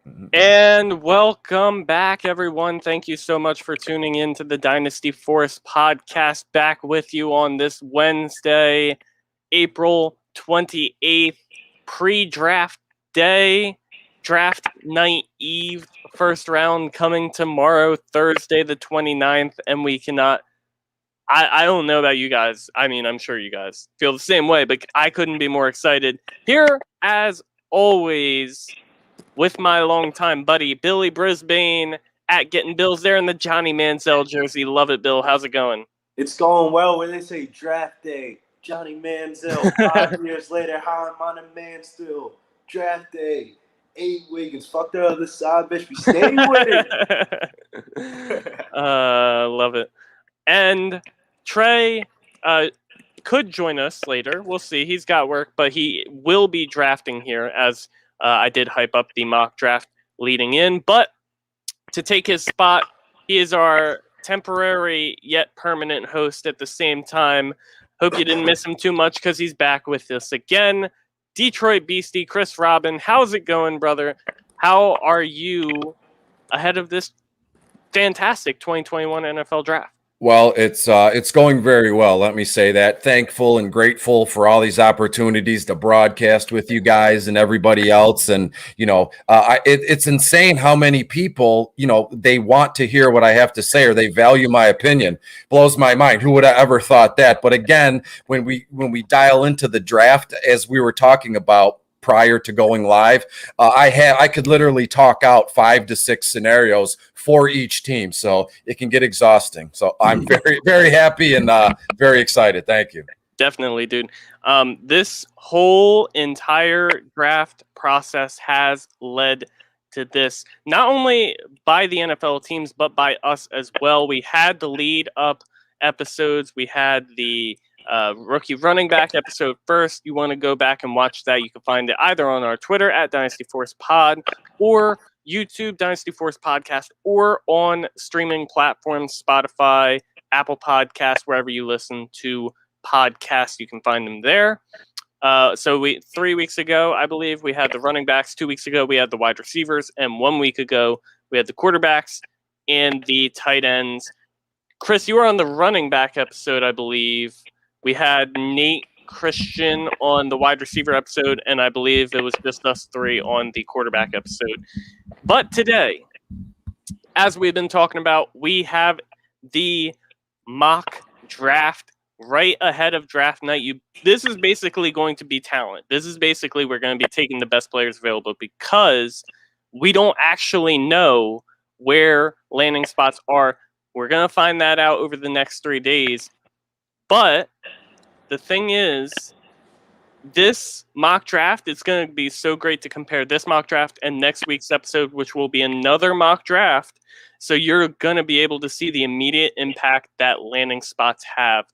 And welcome back, everyone. Thank you so much for tuning in to the Dynasty Force podcast. Back with you on this Wednesday, April 28th, pre draft day, draft night eve, first round coming tomorrow, Thursday, the 29th. And we cannot, I don't know about you guys. I mean, I'm sure you guys feel the same way, but I couldn't be more excited. Here, as always, with my longtime buddy, Billy Brisbane, at Getting Bills there in the Johnny Manziel jersey. Love it, Bill. How's it going? It's going well when they say draft day. Johnny Manziel, 5 years later, how I'm on a man still. Draft day. 8 Wiggins. Fuck the other side, bitch. We stay with it. Love it. And Trey could join us later. We'll see. He's got work, but he will be drafting here as I did hype up the mock draft leading in. But to take his spot, he is our temporary yet permanent host at the same time. Hope you didn't miss him too much because he's back with us again. Detroit Beastie, Chris Robin. How's it going, brother? How are you ahead of this fantastic 2021 NFL draft? Well, it's going very well. Let me say that. Thankful and grateful for all these opportunities to broadcast with you guys and everybody else. And it's insane how many people they want to hear what I have to say or they value my opinion. Blows my mind. Who would have ever thought that? But again, when we dial into the draft, as we were talking about prior to going live, I could literally talk out 5 to 6 scenarios for each team, so it can get exhausting. So I'm very, very happy and very excited. Thank you. Definitely, dude. This whole entire draft process has led to this, not only by the NFL teams, but by us as well. We had the lead up episodes. We had the rookie running back episode first. You want to go back and watch that, you can find it either on our Twitter at Dynasty Force Pod or YouTube Dynasty Force Podcast, or on streaming platforms Spotify, Apple Podcasts, wherever you listen to podcasts, you can find them there. So 3 weeks ago, I believe, we had the running backs. 2 weeks ago, we had the wide receivers, and 1 week ago, we had the quarterbacks and the tight ends. Chris, you were on the running back episode, I believe. We had Nate Christian on the wide receiver episode, and I believe it was just us three on the quarterback episode. But today, as we've been talking about, we have the mock draft right ahead of draft night. This is basically going to be talent. This is basically we're going to be taking the best players available because we don't actually know where landing spots are. We're going to find that out over the next 3 days. But the thing is, this mock draft, it's going to be so great to compare this mock draft and next week's episode, which will be another mock draft. So you're going to be able to see the immediate impact that landing spots have.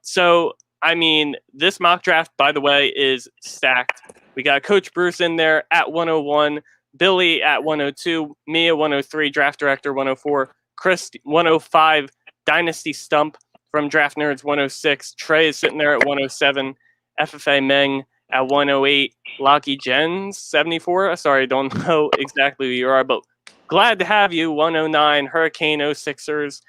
So, I mean, this mock draft, by the way, is stacked. We got Coach Bruce in there at 101, Billy at 102, me at 103, Draft Director 104, Chris 105, Dynasty Stump from Draft Nerds 106, Trey is sitting there at 107, FFA Meng at 108, Locky Jens 74. Sorry, don't know exactly who you are, but glad to have you. 109, Hurricane 06ers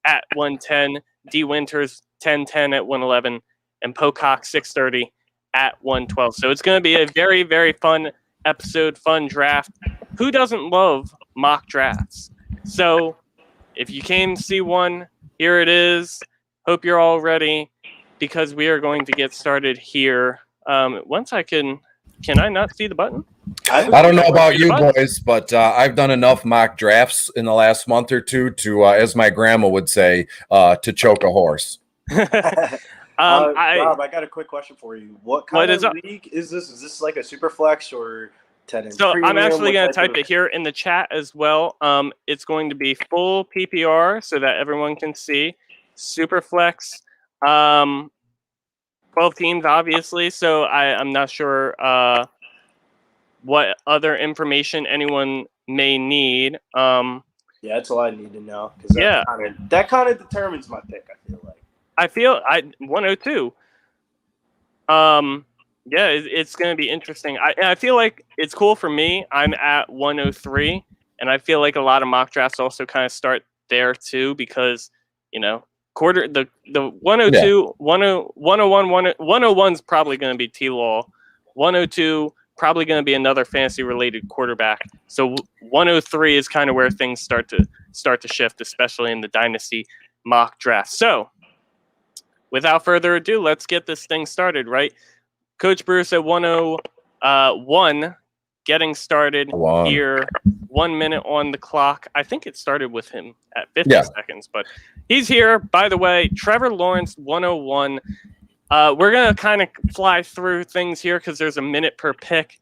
at 110, D Winters 1010 at 111, and Pocock 630 at 112. So it's going to be a very, very fun episode, fun draft. Who doesn't love mock drafts? So if you came to see one, here it is. Hope you're all ready because we are going to get started here. Once I can I not see the button? I don't know about you boys, but I've done enough mock drafts in the last month or two to, as my grandma would say, to choke a horse. Rob, I got a quick question for you. What kind of league is this? Is this like a super flex or 10 and So premium? I'm actually going to type it here in the chat as well. It's going to be full PPR so that everyone can see. Super flex, 12 teams, obviously. So I'm not sure what other information anyone may need. Yeah, that's all I need to know. That kind of determines my pick, I feel like. 102. Yeah, it's going to be interesting. I feel like it's cool for me. I'm at 103, and I feel like a lot of mock drafts also kind of start there too because, the Yeah. 102, 101, 101's probably going to be T-Law. 102 probably going to be another fantasy related quarterback. So 103 is kind of where things start to shift, especially in the Dynasty mock draft. So, without further ado, let's get this thing started, right? Coach Bruce at 101, getting started here. 1 minute on the clock. I think it started with him at 50 seconds, but he's here. By the way, Trevor Lawrence, 101. We're going to kind of fly through things here because there's a minute per pick.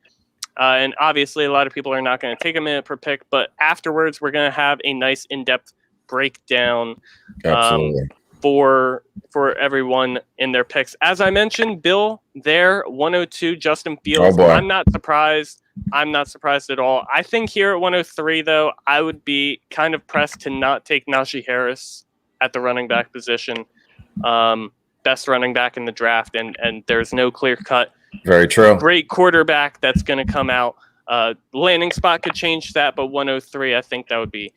And obviously, a lot of people are not going to take a minute per pick, but afterwards, we're going to have a nice in-depth breakdown. Absolutely. For everyone in their picks. As I mentioned, Bill, there, 102, Justin Fields. Oh, I'm not surprised. I'm not surprised at all. I think here at 103, though, I would be kind of pressed to not take Najee Harris at the running back position. Best running back in the draft, and there's no clear cut. Very true. Great quarterback that's going to come out. Landing spot could change that, but 103, I think that would be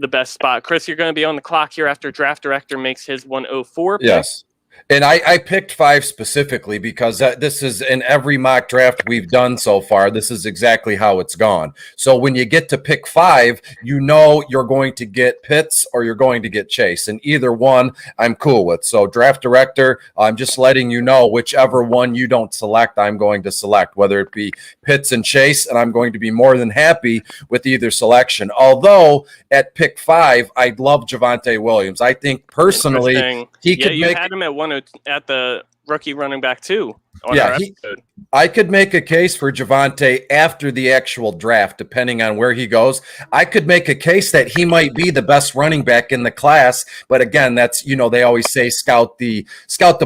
the best spot. Chris, you're going to be on the clock here after Draft Director makes his 104 pick. Yes. And I picked 5 specifically because this is in every mock draft we've done so far. This is exactly how it's gone. So when you get to pick 5, you know you're going to get Pitts or you're going to get Chase. And either one I'm cool with. So Draft Director, I'm just letting you know whichever one you don't select, I'm going to select, whether it be Pitts and Chase. And I'm going to be more than happy with either selection. Although at pick 5, I love Javonte Williams. I think personally he could you had him at the rookie running back too. I could make a case for Javonte after the actual draft, depending on where he goes. I could make a case that he might be the best running back in the class. But again, that's, they always say scout the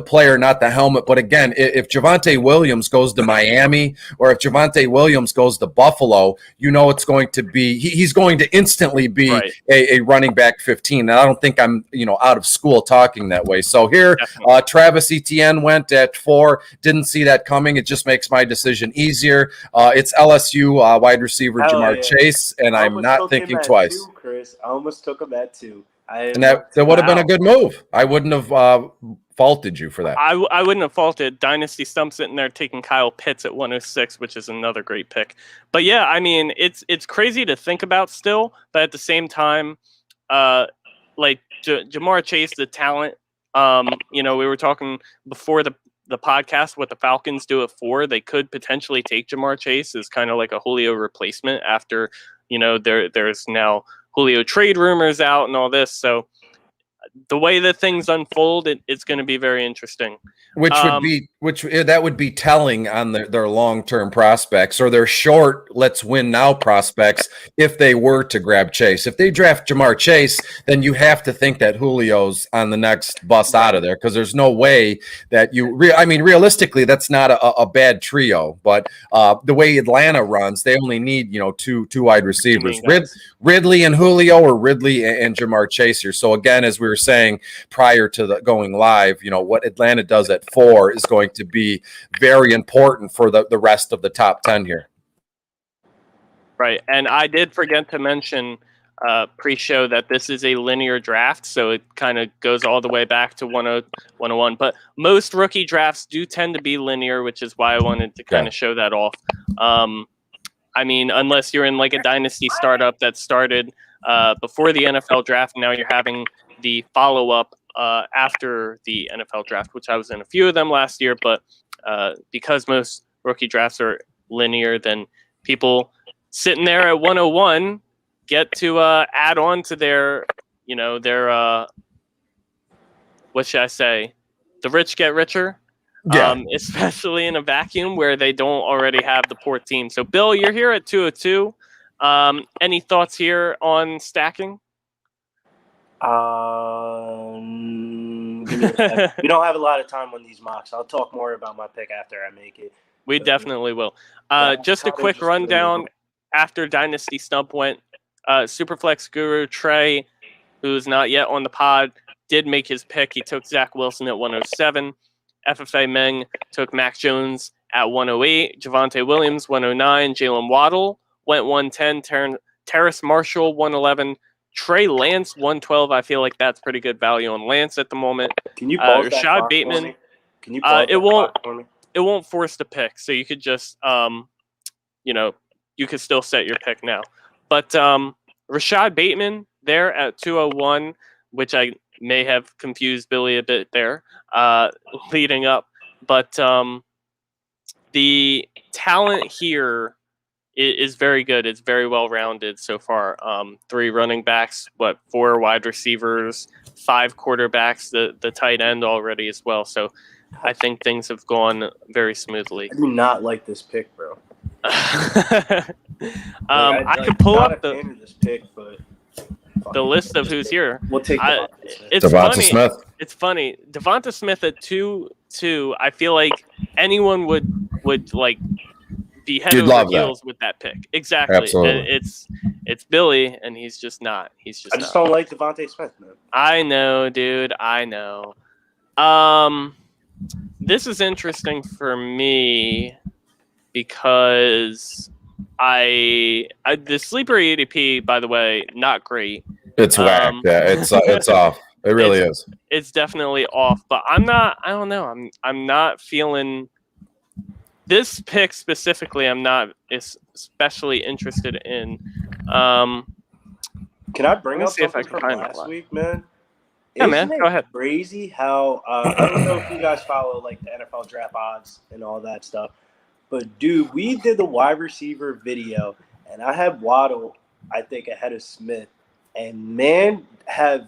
player, not the helmet. But again, if Javonte Williams goes to Miami or if Javonte Williams goes to Buffalo, it's going to be, he's going to instantly be a running back 15. And I don't think I'm, out of school talking that way. So here, Travis Etienne went at 4. Didn't see that coming. It just makes my decision easier. It's LSU wide receiver Jamar Chase, and I'm not thinking twice. Chris, I almost took him at 2. And that would have been a good move. I wouldn't have faulted you for that. I wouldn't have faulted. Dynasty Stump sitting there taking Kyle Pitts at 106, which is another great pick. But yeah, I mean, it's crazy to think about still, but at the same time, like Jamar Chase, the talent. We were talking before the podcast what the Falcons do at 4. They could potentially take Jamar Chase as kind of like a Julio replacement after there's now Julio trade rumors out and all this. So the way that things unfold, it's going to be very interesting. That would be telling on their long-term prospects or their short let's win now prospects if they were to grab Chase. If they draft Jamar Chase, then you have to think that Julio's on the next bus out of there because there's no way that realistically that's not a bad trio. But the way Atlanta runs, they only need two wide receivers, Ridley and Julio, or Ridley and Jamar Chase here. So again, as we were saying prior to the going live, what Atlanta does at 4 is going to be very important for the rest of the top 10 here. Right. And I did forget to mention pre-show that this is a linear draft, so it kind of goes all the way back to 101. But most rookie drafts do tend to be linear, which is why I wanted to kind of show that off. Unless you're in like a dynasty startup that started before the NFL draft, now you're having the follow-up after the NFL draft, which I was in a few of them last year. But because most rookie drafts are linear, then people sitting there at 101 get to add on to their what should I say? The rich get richer. Yeah. Especially in a vacuum where they don't already have the poor team. So, Bill, you're here at 202. Any thoughts here on stacking? We don't have a lot of time on these mocks. I'll talk more about my pick after I make it. We definitely will. Just a quick rundown after Dynasty Stump went. Superflex Guru Trey, who's not yet on the pod, did make his pick. He took Zach Wilson at 107. FFA Meng took Mac Jones at 108. Javonte Williams, 109. Jalen Waddle went 110. Terrace Marshall, 111. Trey Lance, 112. I feel like that's pretty good value on Lance at the moment. Can you pause that Rashad clock for Bateman. me? Can you pause that clock for me? It won't force the pick, so you could just you could still set your pick now. But Rashad Bateman there at 201, which I may have confused Billy a bit there, leading up. But the talent here is very good. It's very well rounded so far. 3 running backs, 4 wide receivers, 5 quarterbacks, the tight end already as well. So I think things have gone very smoothly. I do not like this pick, bro. I could pull up this pick, but the list of who's here. We'll take Devonta Smith. It's funny. Devonta Smith at 2-2. I feel like anyone would like be head over heels with that pick. Exactly. Absolutely. It's Billy, and he's just not. I just don't like Devonta Smith, man. I know, dude. I know. This is interesting for me because the sleeper ADP, by the way, not great. It's whack. Yeah, it's off. It really is. It's definitely off, but I don't know. I'm not feeling this pick specifically. I'm not especially interested in. Can I bring up something from last week, man? Yeah, man. Go ahead. Crazy how I don't know if you guys follow like the NFL draft odds and all that stuff, but dude, we did the wide receiver video, and I had Waddle, I think, ahead of Smith, and man, I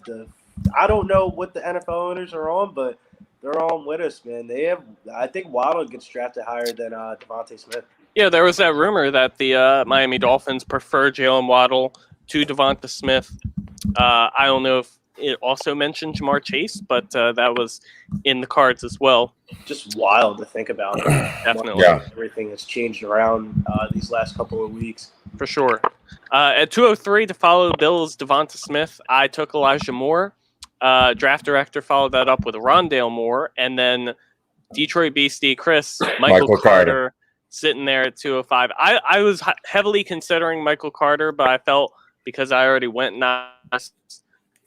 don't know what the NFL owners are on, but they're on with us, man. I think Waddle gets drafted higher than Devonta Smith. Yeah, there was that rumor that the Miami Dolphins prefer Jalen Waddle to Devonta Smith. I don't know if it also mentioned Jamar Chase, but that was in the cards as well. Just wild to think about. Definitely. Yeah. Everything has changed around these last couple of weeks. For sure. At 203 to follow Bills Devonta Smith, I took Elijah Moore. Draft director followed that up with Rondale Moore, and then Detroit Beastie Chris, Michael Carter sitting there at 205. I was heavily considering Michael Carter, but I felt because I already went last,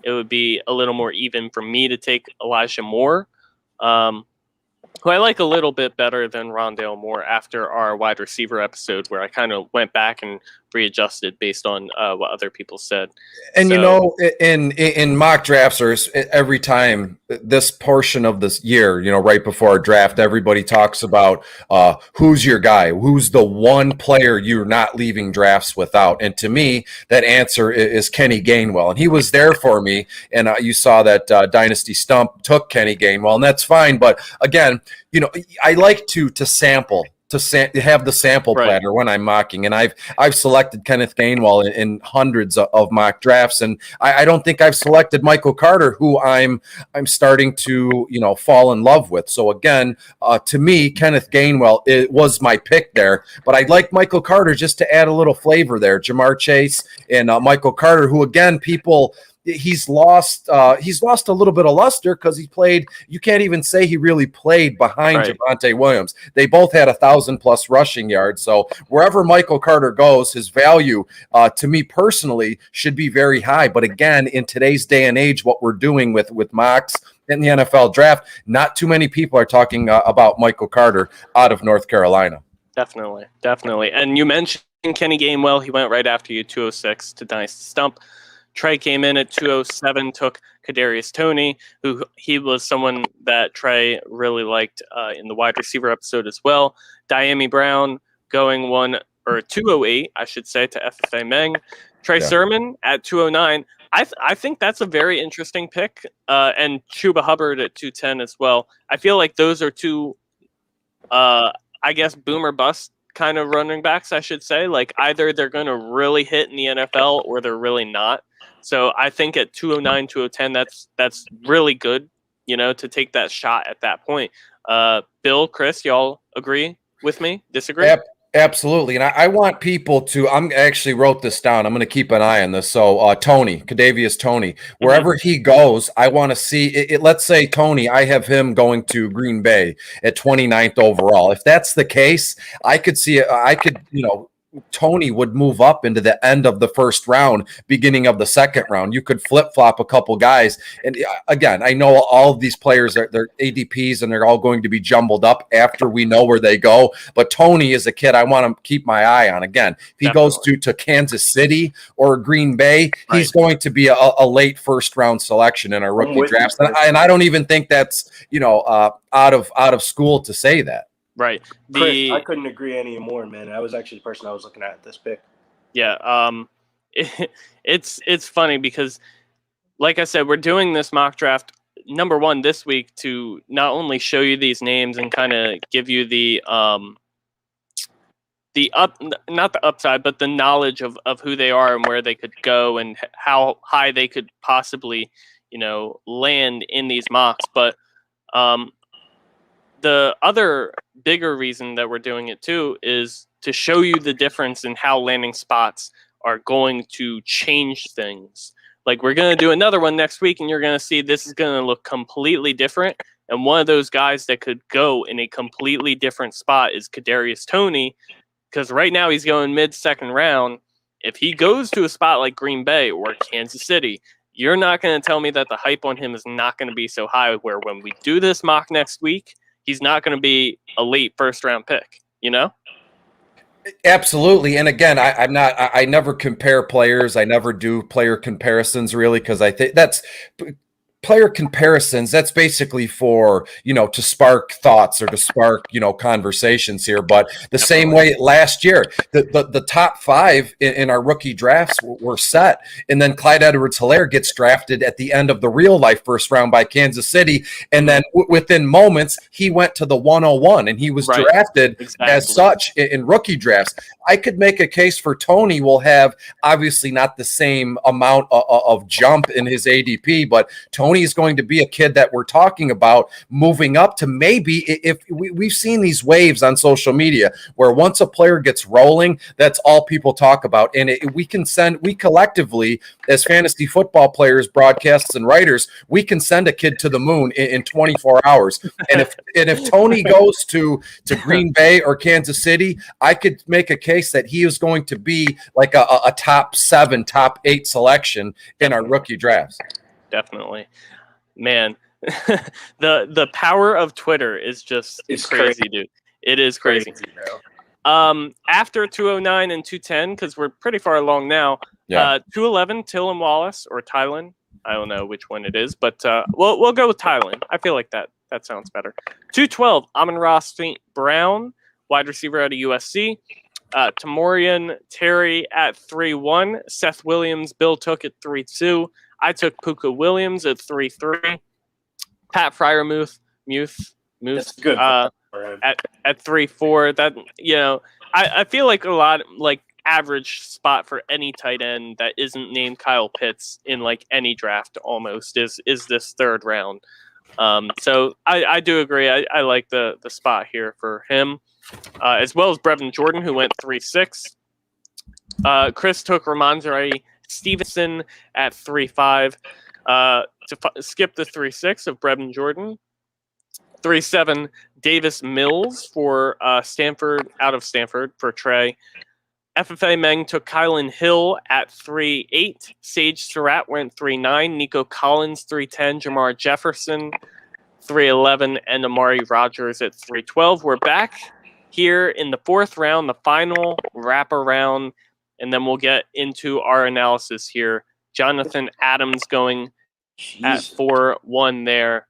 it would be a little more even for me to take Elijah Moore, who I like a little bit better than Rondale Moore after our wide receiver episode, where I kind of went back and readjusted based on what other people said. And in mock drafts, or every time this portion of this year, right before our draft, everybody talks about who's your guy, who's the one player you're not leaving drafts without. And to me, that answer is Kenny Gainwell, and he was there for me. And you saw that Dynasty Stump took Kenny Gainwell, and that's fine. But again, I like to sample. To have the sample platter when I'm mocking, and I've selected Kenneth Gainwell in hundreds of mock drafts, and I don't think I've selected Michael Carter, who I'm starting to fall in love with. So again, to me, Kenneth Gainwell was my pick there, but I'd like Michael Carter just to add a little flavor there. Jamar Chase and Michael Carter, who again he's lost a little bit of luster because he played. You can't even say he really played behind Javonte Williams. They both had 1,000+ rushing yards. So wherever Michael Carter goes, his value, to me personally, should be very high. But again, in today's day and age, what we're doing with mocks in the NFL draft, not too many people are talking about Michael Carter out of North Carolina. Definitely. And you mentioned Kenny Gainwell. He went right after you, 206 to Dynasty Stump. Trey came in at 207, took Kadarius Toney, who he was someone that Trey really liked in the wide receiver episode as well. Diami Brown going 208, I should say, to FFA Meng. Trey Sermon at 209. I think that's a very interesting pick, and Chuba Hubbard at 210 as well. I feel like those are two, I guess, boom or bust kind of running backs, I should say. Like either they're going to really hit in the NFL or they're really not. So I think at 209, 210, that's really good, to take that shot at that point. Bill, Chris, y'all agree with me? Disagree? Absolutely. And I want people to, I'm actually wrote this down. I'm going to keep an eye on this. So Tony, Kadavius Tony, wherever he goes, I want to see it. Let's say Tony, I have him going to Green Bay at 29th overall. If that's the case, I could see, I could, Tony would move up into the end of the first round, beginning of the second round. You could flip flop a couple guys. And again, I know all of these players are they're ADPs and they're all going to be jumbled up after we know where they go. But Tony is a kid I want to keep my eye on. Again, if he goes to Kansas City or Green Bay, he's going to be a late first round selection in our rookie drafts. And I don't even think that's, out of school to say that. Right. Chris, I couldn't agree any more, man. That was actually the person I was looking at this pick. Yeah. It's funny because, like I said, we're doing this mock draft number one this week to not only show you these names and kind of give you not the upside, but the knowledge of who they are and where they could go and how high they could possibly, land in these mocks. But the other bigger reason that we're doing it too is to show you the difference in how landing spots are going to change things. Like, we're going to do another one next week, and you're going to see this is going to look completely different. And one of those guys that could go in a completely different spot is Kadarius Toney, because right now he's going mid-second round. If he goes to a spot like Green Bay or Kansas City, you're not going to tell me that the hype on him is not going to be so high where when we do this mock next week, he's not going to be a late first-round pick, Absolutely. And again, I never compare players. I never do player comparisons really, because I think that's player comparisons. That's basically for, to spark thoughts or to spark, conversations here. But the same way last year, the top five in our rookie drafts were set. And then Clyde Edwards-Helaire gets drafted at the end of the real life first round by Kansas City. And then within moments, he went to the 101 and he was drafted as such in rookie drafts. I could make a case for Tony will have obviously not the same amount of jump in his ADP, but Tony is going to be a kid that we're talking about moving up to maybe, if we've seen these waves on social media where once a player gets rolling, that's all people talk about. And we collectively as fantasy football players, broadcasts and writers, we can send a kid to the moon in 24 hours. And if Tony goes to Green Bay or Kansas City, I could make a case that he is going to be like a top 7, top 8 selection in our rookie drafts. Definitely. Man, the power of Twitter is just crazy, dude. It is crazy. After 209 and 210, because we're pretty far along now, 211, Tylan Wallace or Tylan. I don't know which one it is, but we'll go with Tylan. I feel like that sounds better. 212, Amon-Ra St. Brown, wide receiver out of USC. Tamorian Terry at 3-1. Seth Williams, Bill took at 3-2. I took Puka Williams at 3-3. Pat Fryermuth, That's good. at 3-4. That I feel like a lot like average spot for any tight end that isn't named Kyle Pitts in like any draft almost is this third round. So I do agree. I like the spot here for him, as well as Brevin Jordan, who went 3-6. Chris took Ramondre Stevenson at 3-5. Skip the 3-6 of Brevin Jordan. 3-7, Davis Mills for Stanford, out of Stanford for Trey. FFA Meng took Kylan Hill at 3-8. Sage Surratt went 3-9. Nico Collins 3-10. Jamar Jefferson 3-11. And Amari Rogers at 3-12. We're back here in the fourth round, the final wraparound, and then we'll get into our analysis here. Jonathan Adams going at 4-1 there.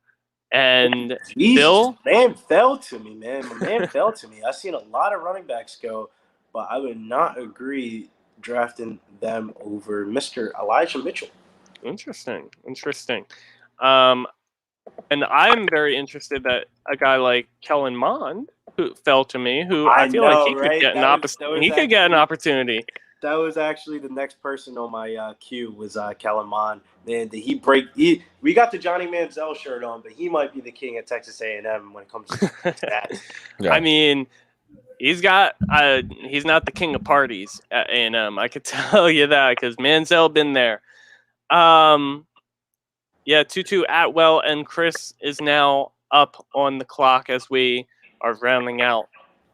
And Bill? Man fell to me, man. My man fell to me. I've seen a lot of running backs go, but I would not agree drafting them over Mr. Elijah Mitchell. Interesting. And I'm very interested that a guy like Kellen Mond, who fell to me, who I feel like he could get an opportunity. That was actually the next person on my queue was Kellen Mond. Man, did he break? We got the Johnny Manziel shirt on, but he might be the king at Texas A&M when it comes to that. Yeah. I mean, He's got he's not the king of parties at A&M. I could tell you that because Manziel been there. Yeah, Tutu Atwell and Chris is now up on the clock as we are rounding out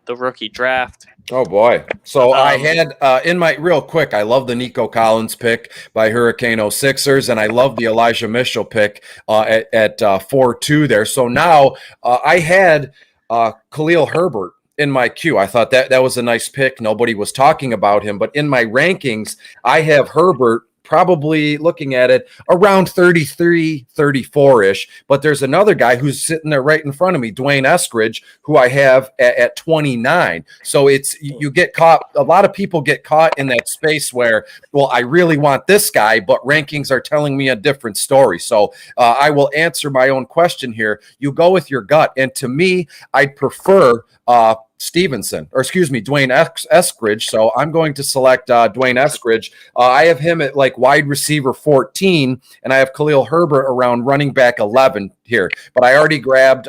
the rookie draft. Oh boy. So I had in my real quick, I love the Nico Collins pick by Hurricane 06ers, and I love the Elijah Mitchell pick at 4-2 there. So now I had Khalil Herbert in my queue. I thought that was a nice pick. Nobody was talking about him, but in my rankings, I have Herbert probably looking at it around 33, 34-ish. But there's another guy who's sitting there right in front of me, Dwayne Eskridge, who I have at 29. So it's you get caught. A lot of people get caught in that space where, well, I really want this guy, but rankings are telling me a different story. So I will answer my own question here. You go with your gut. And to me, I'd prefer Dwayne Eskridge. So I'm going to select Dwayne Eskridge. I have him at like wide receiver 14, and I have Khalil Herbert around running back 11 here. But I already grabbed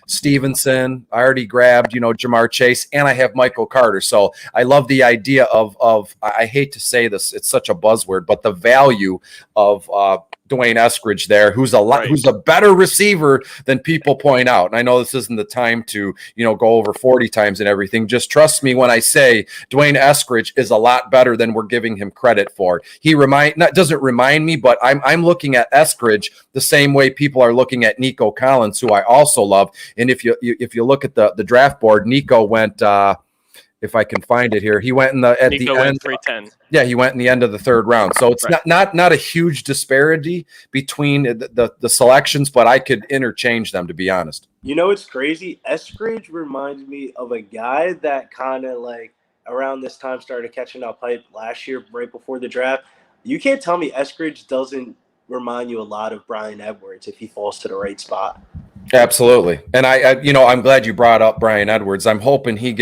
Stevenson. I already grabbed, Jamar Chase, and I have Michael Carter. So I love the idea of I hate to say this, it's such a buzzword, but the value of Dwayne Eskridge there, who's a better receiver than people point out. And I know this isn't the time to, go over 40 times and everything. Just trust me when I say Dwayne Eskridge is a lot better than we're giving him credit for. He doesn't remind me, but I'm looking at Eskridge the same way people are looking at Nico Collins, who I also love. And if you look at the draft board, Nico went if I can find it here, he went at the end. 310. Yeah, he went in the end of the third round. So it's not a huge disparity between the selections, but I could interchange them, to be honest. It's crazy. Eskridge reminds me of a guy that kind of like around this time started catching up hype last year, right before the draft. You can't tell me Eskridge doesn't remind you a lot of Brian Edwards if he falls to the right spot. Absolutely. And I'm glad you brought up Brian Edwards. I'm hoping he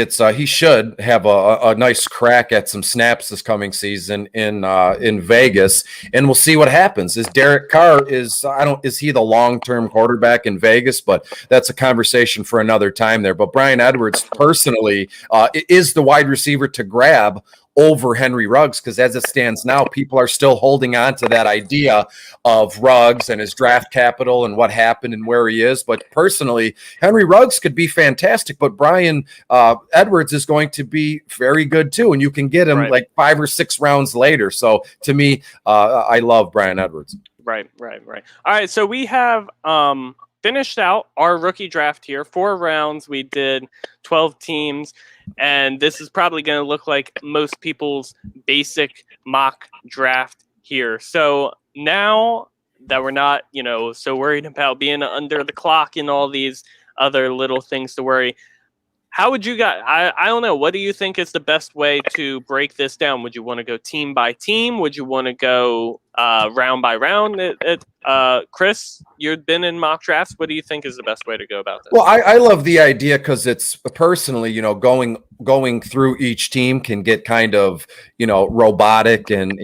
should have a nice crack at some snaps this coming season in Vegas, and we'll see what happens. Is Derek Carr is he the long-term quarterback in Vegas? But that's a conversation for another time there. But Brian Edwards personally is the wide receiver to grab over Henry Ruggs, because as it stands now, people are still holding on to that idea of Ruggs and his draft capital and what happened and where he is. But personally, Henry Ruggs could be fantastic, but Brian Edwards is going to be very good too, and you can get him like 5 or 6 rounds later. So to me, I love Brian Edwards. Right. All right, so we have finished out our rookie draft here. 4 rounds. We did 12 teams. And this is probably going to look like most people's basic mock draft here. So now that we're not, so worried about being under the clock and all these other little things to worry, how would you guys, I don't know, what do you think is the best way to break this down? Would you want to go team by team? Would you want to go round by round? Chris, you've been in mock drafts. What do you think is the best way to go about this? Well, I love the idea because it's personally, going through each team can get kind of, robotic and,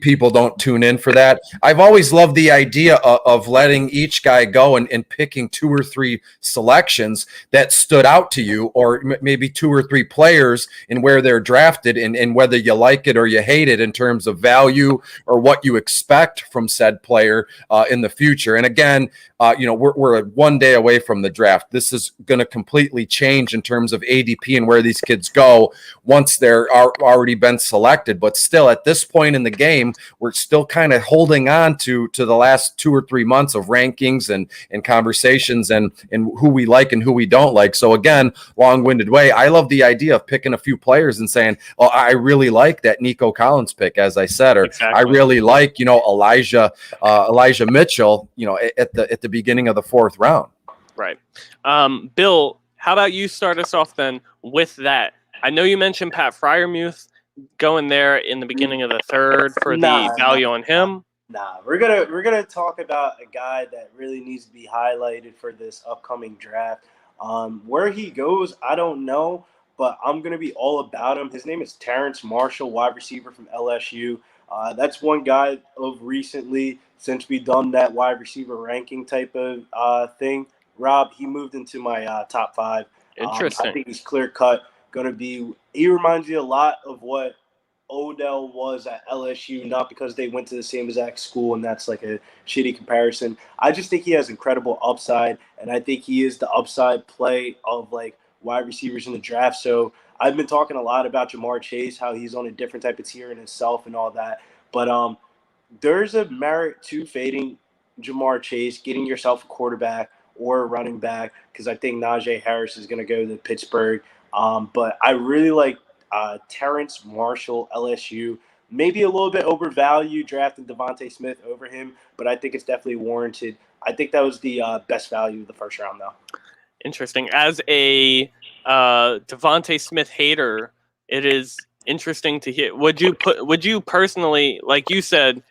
people don't tune in for that. I've always loved the idea of letting each guy go and picking 2 or 3 selections that stood out to you, or maybe 2 or 3 players and where they're drafted and whether you like it or you hate it in terms of value or what you expect from said player in the future. And again, we're 1 day away from the draft. This is going to completely change in terms of ADP and where these kids go once they're already been selected. But still, at this point in the game, we're still kind of holding on to the last 2 or 3 months of rankings and conversations and who we like and who we don't like. So again, long-winded way, I love the idea of picking a few players and saying, oh, I really like that Nico Collins pick, as I said, or exactly. I really like, Elijah Mitchell, at the beginning of the 4th round. Right. Bill, how about you start us off then with that? I know you mentioned Pat Freiermuth going there in the beginning of the 3rd for the value on him. We're gonna talk about a guy that really needs to be highlighted for this upcoming draft. Where he goes, I don't know, but I'm gonna be all about him. His name is Terrence Marshall, wide receiver from LSU. That's one guy of recently, since we've done that wide receiver ranking type of thing. Rob, he moved into my top 5. Interesting. I think he's clear cut going to be – he reminds me a lot of what Odell was at LSU, not because they went to the same exact school, and that's like a shitty comparison. I just think he has incredible upside, and I think he is the upside play of like wide receivers in the draft. So I've been talking a lot about Jamar Chase, how he's on a different type of tier in himself and all that. But there's a merit to fading Jamar Chase, getting yourself a quarterback or a running back, because I think Najee Harris is going to go to Pittsburgh. But I really like Terrence Marshall, LSU. Maybe a little bit overvalued, drafting Devontae Smith over him, but I think it's definitely warranted. I think that was the best value of the first round, though. Interesting. As a Devontae Smith hater, it is interesting to hear. Would you personally, like you said,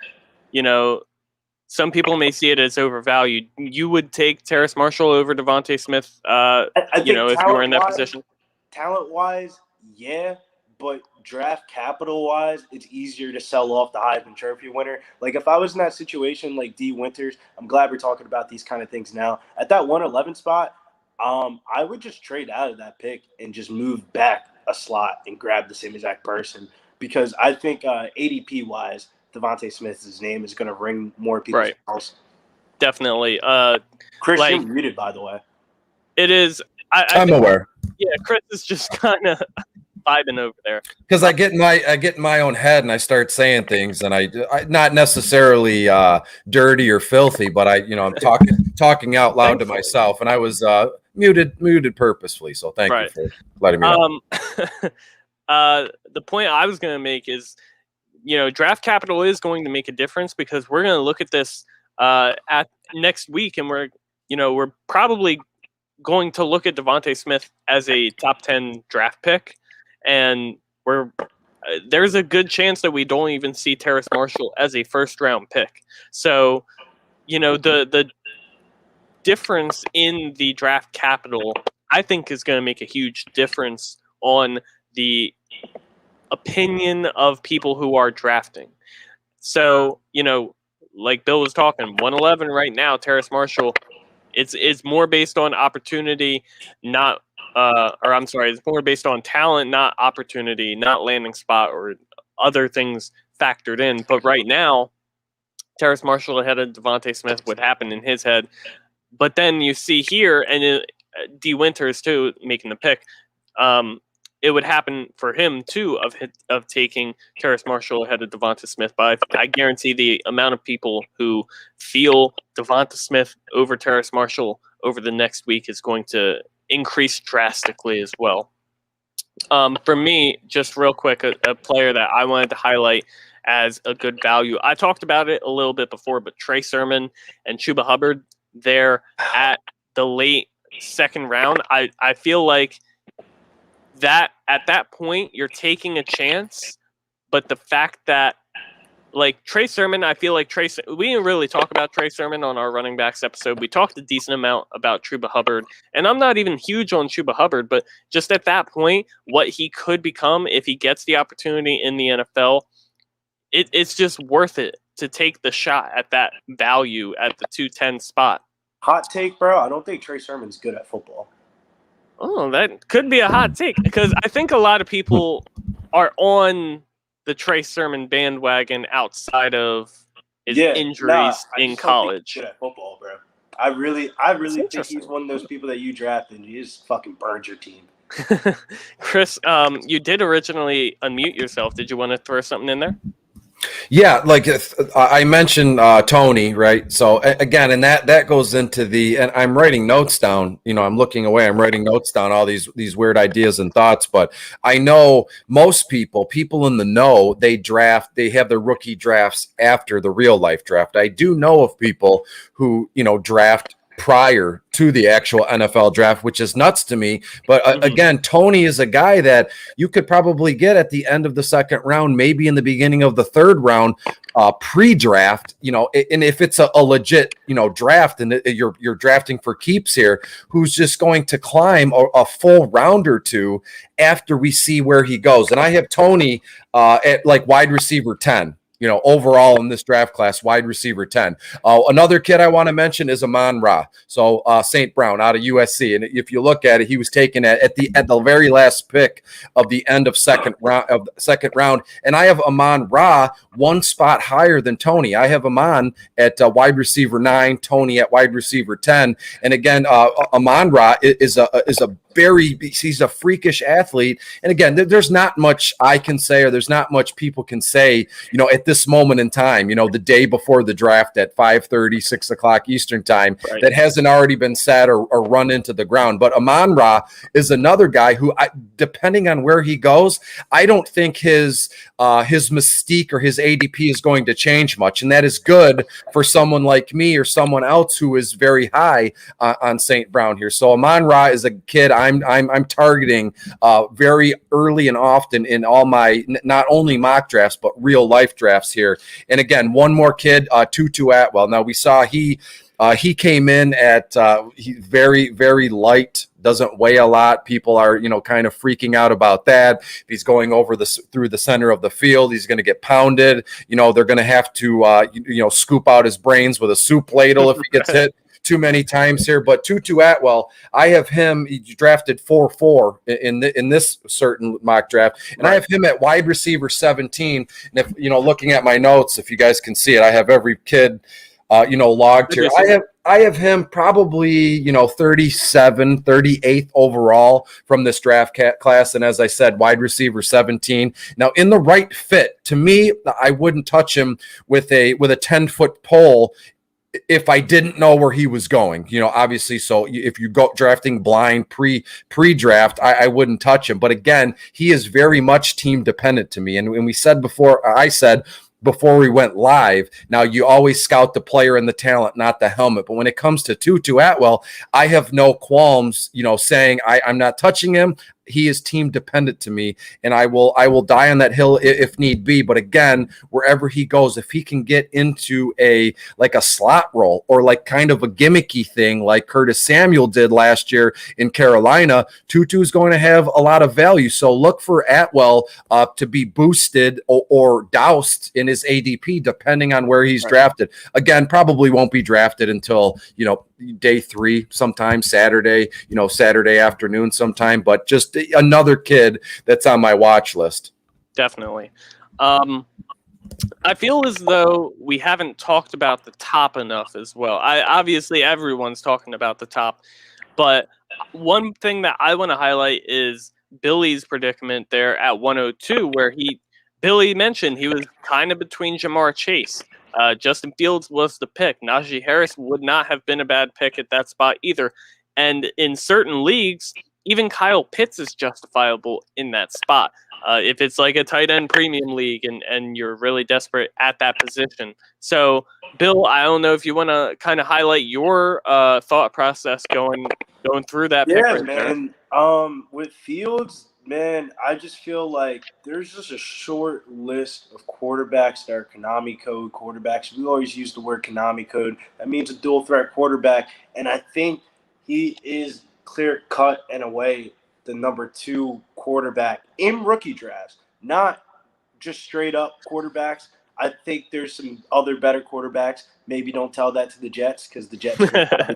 some people may see it as overvalued. You would take Terrace Marshall over Devontae Smith, I think if you were in that position? Talent-wise, yeah, but draft capital-wise, it's easier to sell off the Heisman Trophy winner. Like, if I was in that situation like D. Winters, I'm glad we're talking about these kind of things now. At that 111 spot, I would just trade out of that pick and just move back a slot and grab the same exact person, because I think ADP-wise, Devontae Smith's name is going to ring more people's bells. Definitely. Chris, you're muted, by the way. It is. I'm aware. Yeah, Chris is just kind of vibing over there. Because I get in my own head and I start saying things, and I not necessarily dirty or filthy, but I'm talking out loud to myself, and I was muted purposefully. So thank you for letting me know. The point I was going to make is, draft capital is going to make a difference, because we're going to look at this at next week, and we're probably going to look at Devontae Smith as a top 10 draft pick, and there's a good chance that we don't even see Terrace Marshall as a first round pick. So, the difference in the draft capital, I think, is going to make a huge difference on the opinion of people who are drafting. So, like Bill was talking, 111 right now, Terrace Marshall, it's more based on opportunity, it's more based on talent, not opportunity, not landing spot or other things factored in. But right now, Terrace Marshall ahead of Devontae Smith would happen in his head. But then you see here, and D. Winters too making the pick. It would happen for him too of taking Terrace Marshall ahead of Devonta Smith. But I guarantee the amount of people who feel Devonta Smith over Terrace Marshall over the next week is going to increase drastically as well. For me, just real quick, a player that I wanted to highlight as a good value. I talked about it a little bit before, but Trey Sermon and Chuba Hubbard, they're at the late second round. I feel like that at that point you're taking a chance, but the fact that like Trey Sermon, I feel like we didn't really talk about Trey Sermon on our running backs episode. We talked a decent amount about Chuba Hubbard, and I'm not even huge on Chuba Hubbard, but just at that point, what he could become if he gets the opportunity in the NFL, it's just worth it to take the shot at that value at the 210 spot. Hot take, bro. I don't think Trey Sermon's good at football. Oh, that could be a hot take, because I think a lot of people are on the Trey Sermon bandwagon outside of his injuries in college. Good at football, bro. I really think he's one of those people that you drafted and you just fucking burned your team. Chris, you did originally unmute yourself. Did you want to throw something in there? Yeah, like I mentioned Tony, right? So again, and that goes into and I'm writing notes down. I'm looking away. I'm writing notes down, all these weird ideas and thoughts. But I know most people in the know, they have their rookie drafts after the real life draft. I do know of people who draft prior to the actual NFL draft, which is nuts to me. But again, Tony is a guy that you could probably get at the end of the second round, maybe in the beginning of the third round, pre-draft, and if it's a legit, draft and you're drafting for keeps here, who's just going to climb a full round or two after we see where he goes. And I have Tony at like wide receiver 10. overall in this draft class, wide receiver 10. Another kid I want to mention is Amon-Ra. So St. Brown out of USC. And if you look at it, he was taken at the very last pick of the end of second round. And I have Amon-Ra one spot higher than Tony. I have Amon at wide receiver 9, Tony at wide receiver 10. And again, Amon-Ra is he's a freakish athlete. And again, there's not much I can say, or there's not much people can say, at this moment in time, the day before the draft at 5:30, 6 o'clock Eastern time, right, that hasn't already been said or run into the ground. But Amon-Ra is another guy who, depending on where he goes, I don't think his mystique or his ADP is going to change much. And that is good for someone like me or someone else who is very high on St. Brown here. So Amon-Ra is a kid I'm targeting very early and often in all my not only mock drafts but real life drafts here. And again, one more kid, Tutu Atwell. Now we saw he came in at very, very light, doesn't weigh a lot. People are, kind of freaking out about that. If he's going through the center of the field, he's going to get pounded. They're going to have to, scoop out his brains with a soup ladle if he gets hit too many times here. But Tutu Atwell, I have him. He drafted 4-4 in this certain mock draft, and I have him at wide receiver 17. And if looking at my notes, if you guys can see it, I have every kid logged here. I have him probably 37, 38th overall from this draft class, and as I said, wide receiver 17. Now, in the right fit, to me, I wouldn't touch him with a 10-foot pole if I didn't know where he was going, obviously. So if you go drafting blind pre-draft, I wouldn't touch him. But again, he is very much team dependent to me. And when we said before, I said before we went live, now you always scout the player and the talent, not the helmet. But when it comes to Tutu Atwell, I have no qualms, saying I'm not touching him. He is team dependent to me, and I will die on that hill if need be. But again, wherever he goes, if he can get into a slot role or like kind of a gimmicky thing like Curtis Samuel did last year in Carolina, Tutu is going to have a lot of value. So look for Atwell to be boosted or doused in his ADP depending on where he's drafted. Again, probably won't be drafted until day 3 sometime, Saturday afternoon sometime, but just another kid that's on my watch list. Definitely. I feel as though we haven't talked about the top enough as well. Obviously everyone's talking about the top, but one thing that I want to highlight is Billy's predicament there at 102, where Billy mentioned he was kind of between Jamar Chase. Justin Fields was the pick. Najee Harris would not have been a bad pick at that spot either. And in certain leagues, even Kyle Pitts is justifiable in that spot. If it's like a tight end premium league and you're really desperate at that position. So, Bill, I don't know if you want to kind of highlight your thought process going through that pick right man. With Fields, man, I just feel like there's just a short list of quarterbacks that are Konami code quarterbacks. We always use the word Konami code. That means a dual threat quarterback. And I think he is clear cut and away the number 2 quarterback in rookie drafts, not just straight up quarterbacks. I think there's some other better quarterbacks. Maybe don't tell that to the Jets because the Jets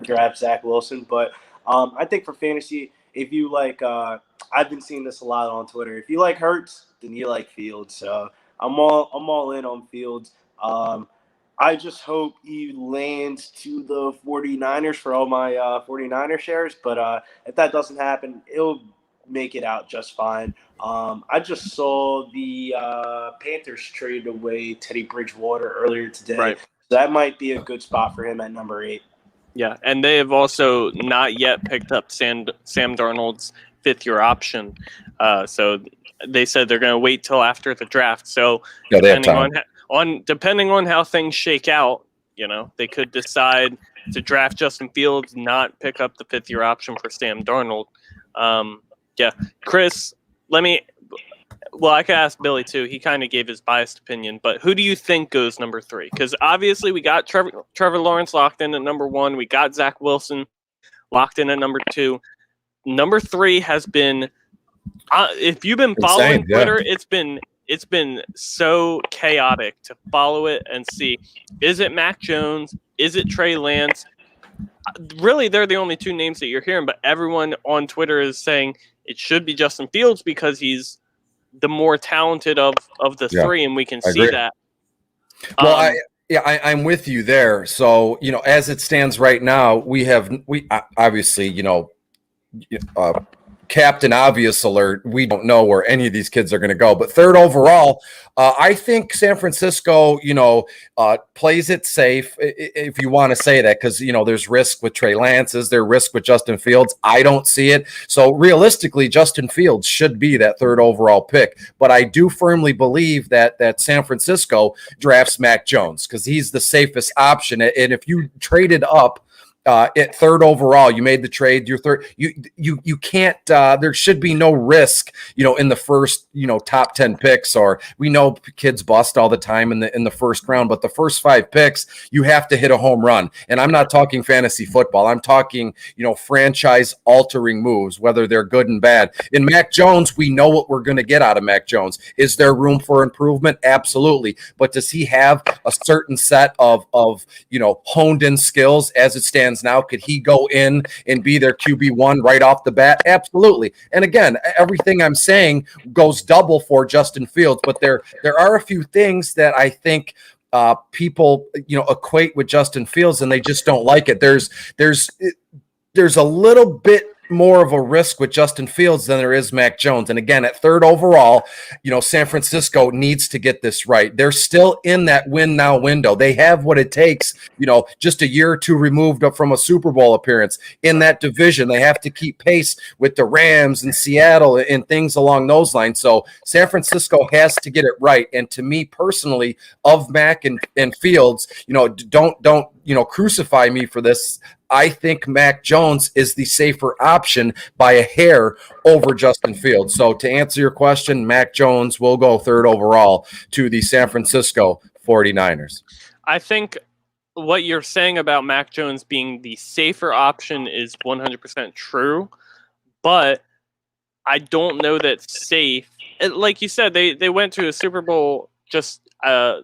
draft Zach Wilson. But I think for fantasy, if you like, I've been seeing this a lot on Twitter. If you like Hurts, then you like Fields. So I'm all in on Fields. I just hope he lands to the 49ers for all my 49er shares. But if that doesn't happen, it'll make it out just fine. I just saw the Panthers trade away Teddy Bridgewater earlier today. Right. So that might be a good spot for him at number 8. Yeah, and they have also not yet picked up Sam Darnold's 5th-year option. So they said they're going to wait till after the draft. So yeah, they have time. Depending on how things shake out, they could decide to draft Justin Fields, not pick up the 5th-year option for Sam Darnold. Yeah, Chris, I could ask Billy too. He kind of gave his biased opinion, but who do you think goes number 3? Because obviously we got Trevor Lawrence locked in at number 1. We got Zach Wilson locked in at number 2. Number 3 has been, if you've been following Twitter, it's been it's been so chaotic to follow it and see, is it Mac Jones? Is it Trey Lance? Really, they're the only two names that you're hearing, but everyone on Twitter is saying it should be Justin Fields because he's the more talented of the three, and we can see that. Well, I'm with you there. So, as it stands right now, we obviously, Captain Obvious alert. We don't know where any of these kids are going to go. But third overall, I think San Francisco, plays it safe, if you want to say that, because, there's risk with Trey Lance. Is there risk with Justin Fields? I don't see it. So realistically, Justin Fields should be that third overall pick. But I do firmly believe that San Francisco drafts Mac Jones because he's the safest option. And if you traded up, at third overall, you made the trade. You're third. You can't. There should be no risk, in the first, top 10 picks. Or we know kids bust all the time in the first round, but the first 5 picks, you have to hit a home run. And I'm not talking fantasy football. I'm talking, franchise altering moves, whether they're good and bad. In Mac Jones, we know what we're going to get out of Mac Jones. Is there room for improvement? Absolutely. But does he have a certain set of honed in skills as it stands now? Could he go in and be their QB1 right off the bat? Absolutely. And again, everything I'm saying goes double for Justin Fields, but there are a few things that I think people equate with Justin Fields, and they just don't like it. There's a little bit more of a risk with Justin Fields than there is Mac Jones. And again, at third overall, San Francisco needs to get this right. They're still in that win now window. They have what it takes, just a year or two removed from a Super Bowl appearance in that division. They have to keep pace with the Rams and Seattle and things along those lines. So San Francisco has to get it right. And to me personally, of Mac and Fields, don't crucify me for this. I think Mac Jones is the safer option by a hair over Justin Fields. So to answer your question, Mac Jones will go third overall to the San Francisco 49ers. I think what you're saying about Mac Jones being the safer option is 100% true, but I don't know that safe. Like you said, they went to a Super Bowl just the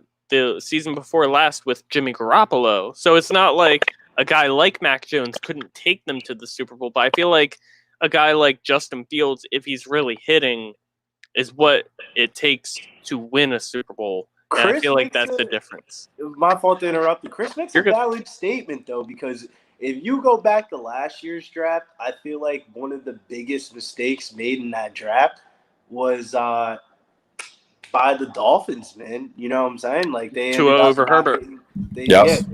season before last with Jimmy Garoppolo. So it's not like a guy like Mac Jones couldn't take them to the Super Bowl, but I feel like a guy like Justin Fields, if he's really hitting, is what it takes to win a Super Bowl. And I feel like that's the difference. My fault to interrupt you. Chris makes a valid statement, though, because if you go back to last year's draft, I feel like one of the biggest mistakes made in that draft was by the Dolphins, man. You know what I'm saying? Like they Tua over Herbert. They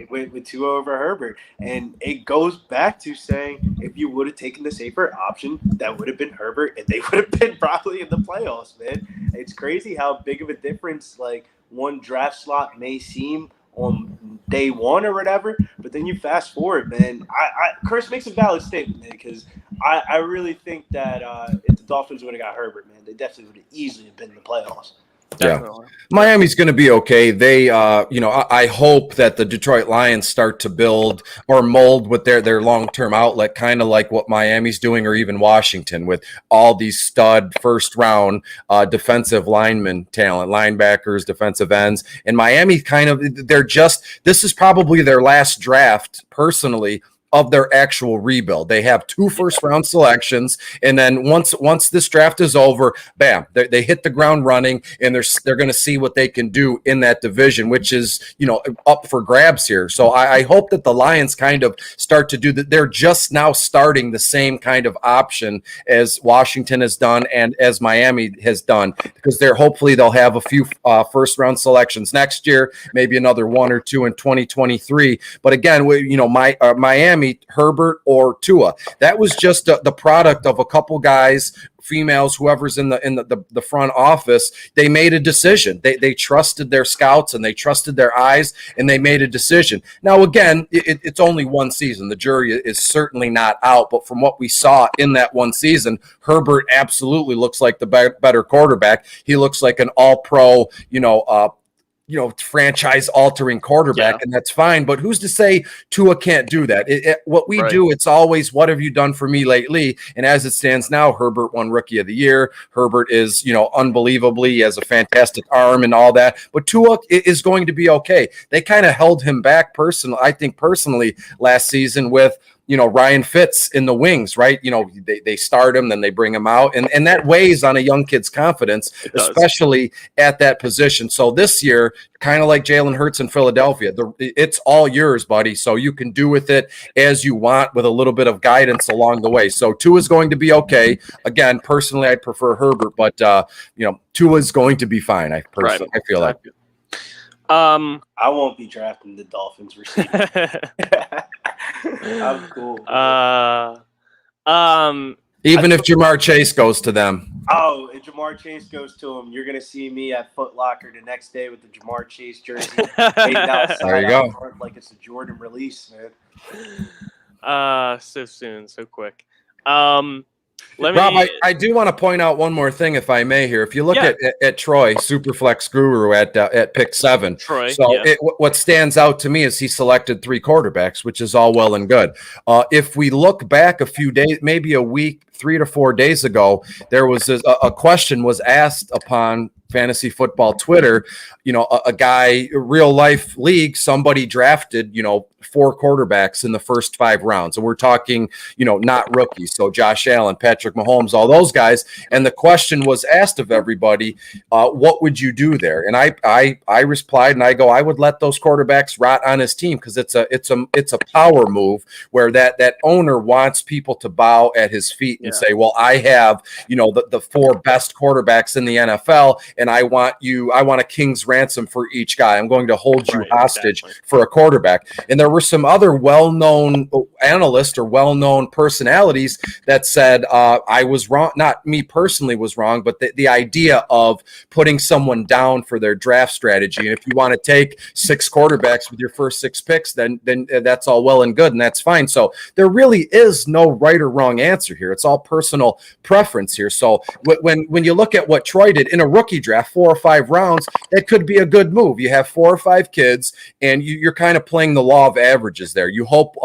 went with Tua over Herbert. And it goes back to saying if you would have taken the safer option, that would have been Herbert, and they would have been probably in the playoffs, man. It's crazy how big of a difference like one draft slot may seem on day one or whatever, but then you fast forward, man. Chris makes a valid statement, man, because I really think that if the Dolphins would have got Herbert, man, they definitely would have easily have been in the playoffs. Definitely. Yeah, Miami's going to be okay. They, I hope that the Detroit Lions start to build or mold with their long-term outlet, kind of like what Miami's doing, or even Washington, with all these stud first-round defensive lineman talent, linebackers, defensive ends. And Miami this is probably their last draft, personally, of their actual rebuild. They have 2 first-round selections, and then once this draft is over, bam, they hit the ground running, and they're going to see what they can do in that division, which is up for grabs here. So I hope that the Lions kind of start to do that. They're just now starting the same kind of option as Washington has done and as Miami has done, because hopefully they'll have a few first-round selections next year, maybe another 1 or 2 in 2023. But again, Miami, Herbert or Tua, that was just the product of a couple guys, females, whoever's in the front office. They made a decision. They trusted their scouts and they trusted their eyes, and they made a decision. Now, again, it's only one season. The jury is certainly not out, but from what we saw in that one season, Herbert absolutely looks like the better quarterback. He looks like an all-pro, franchise-altering quarterback, and that's fine. But who's to say Tua can't do that? What we do, it's always, what have you done for me lately? And as it stands now, Herbert won Rookie of the Year. Herbert is, unbelievably, he has a fantastic arm and all that. But Tua is going to be okay. They kind of held him back personally last season with Ryan Fitz in the wings, right? They start him, then they bring him out, and that weighs on a young kid's confidence, especially at that position. So this year, kind of like Jalen Hurts in Philadelphia, it's all yours, buddy. So you can do with it as you want, with a little bit of guidance along the way. So Tua is going to be okay. Again, personally, I'd prefer Herbert, but Tua is going to be fine. I feel like. I won't be drafting the Dolphins receiver. I'm cool. Even if Jamar Chase goes to them. Oh, if Jamar Chase goes to him, you're gonna see me at Foot Locker the next day with the Jamar Chase jersey. There you go. Like it's a Jordan release, man. So soon, so quick. Rob, I do want to point out one more thing, if I may, here. If you look at Troy, Superflex Guru at pick 7. Troy, what stands out to me is he selected 3 quarterbacks, which is all well and good. If we look back a few days, maybe a week, 3 to 4 days ago, there was a question was asked upon fantasy football Twitter. A guy, real life league, somebody drafted 4 quarterbacks in the first 5 rounds, and we're talking not rookies, so Josh Allen, Patrick Mahomes, all those guys. And the question was asked of everybody, what would you do there? And I replied, and I go, I would let those quarterbacks rot on his team, because it's a power move where that owner wants people to bow at his feet and say, well, I have the 4 best quarterbacks in the NFL, and I want a king's ransom for each guy. I'm going to hold you hostage for a quarterback. And there were some other well-known analysts or well-known personalities that said I was wrong. Not me personally was wrong, but the idea of putting someone down for their draft strategy. And if you want to take 6 quarterbacks with your first 6 picks, then that's all well and good, and that's fine. So there really is no right or wrong answer here. It's all personal preference here. So when you look at what Troy did in a rookie draft, 4 or 5 rounds, that could be a good move. You have 4 or 5 kids, and you're kind of playing the law of averages there. You hope,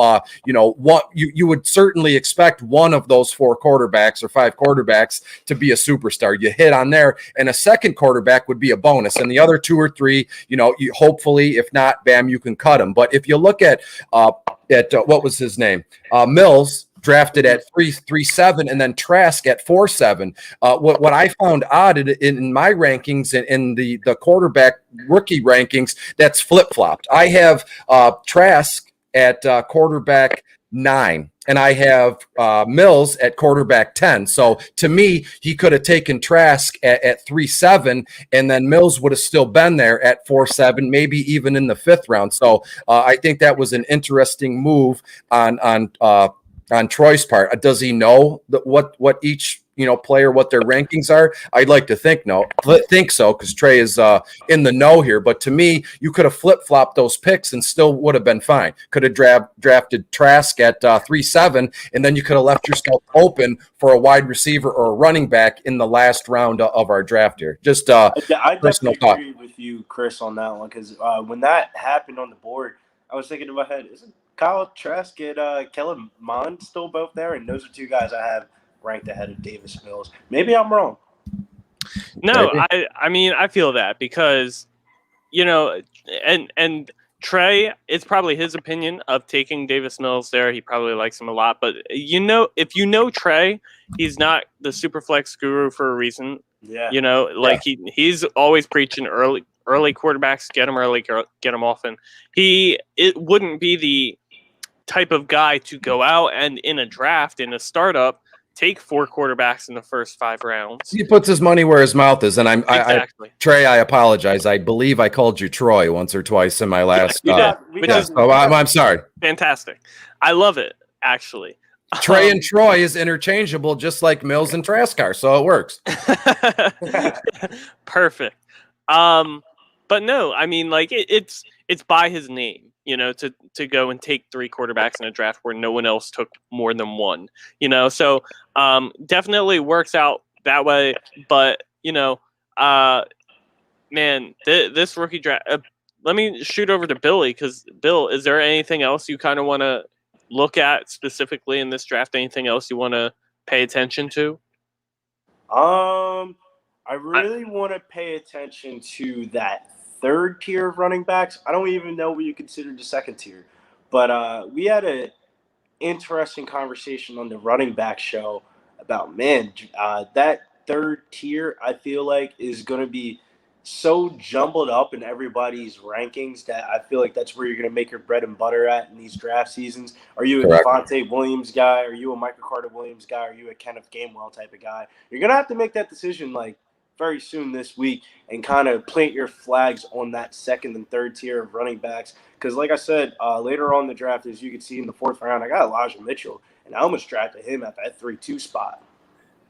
you would certainly expect one of those 4 quarterbacks or 5 quarterbacks to be a superstar. You hit on there, and a second quarterback would be a bonus, and the other 2 or 3, you hopefully, if not, bam, you can cut them. But if you look at what was his name, Mills, drafted at 3.37, and then Trask at 4.7. What I found odd in my rankings, in the quarterback rookie rankings, that's flip-flopped. I have Trask at quarterback 9, and I have Mills at quarterback 10. So to me, he could have taken Trask at 3.7, and then Mills would have still been there at 4.7, maybe even in the 5th round. So I think that was an interesting move on Troy's part. Does he know what each player, what their rankings are? I'd like to think so, because Trey is in the know here. But to me, you could have flip-flopped those picks and still would have been fine. Could have drafted Trask at 3.7, and then you could have left yourself open for a wide receiver or a running back in the last round of our draft here. Just I definitely agree with you, Chris, on that one, because when that happened on the board, I was thinking in my head, isn't Kyle Trask and Kellen Mond still both there? And those are 2 guys I have ranked ahead of Davis Mills. Maybe I'm wrong. No, I mean, I feel that, because, and Trey, it's probably his opinion of taking Davis Mills there. He probably likes him a lot. But, if you know Trey, he's not the super flex guru for a reason. Yeah. He's always preaching early quarterbacks, get them early, get them often. It wouldn't be the type of guy to go out and in a draft, in a startup, take 4 quarterbacks in the first 5 rounds. He puts his money where his mouth is, and exactly. Trey, I apologize. I believe I called you Troy once or twice in my last. I'm sorry. Fantastic. I love it, actually. Trey and Troy is interchangeable, just like Mills and Traskar, so it works. Perfect. But no, I mean, it's by his name, to go and take 3 quarterbacks in a draft where no one else took more than 1, so man, this rookie draft. Let me shoot over to Billy, because Bill, is there anything else you kind of want to look at specifically in this draft? Anything else you want to pay attention to? I really want to pay attention to that third tier of running backs. I don't even know what you consider the second tier, but we had a interesting conversation on the running back show about that third tier. I feel like is going to be so jumbled up in everybody's rankings that I feel like that's where you're going to make your bread and butter at in these draft seasons. Are you a Correct. Devontae Williams guy? Are you a Michael Carter Williams guy? Are you a Kenneth Gainwell type of guy? You're going to have to make that decision like very soon this week and kind of plant your flags on that second and third tier of running backs. Because like I said, later on in the draft, as you can see in the fourth round, I got Elijah Mitchell, and I almost drafted him at that 3-2 spot.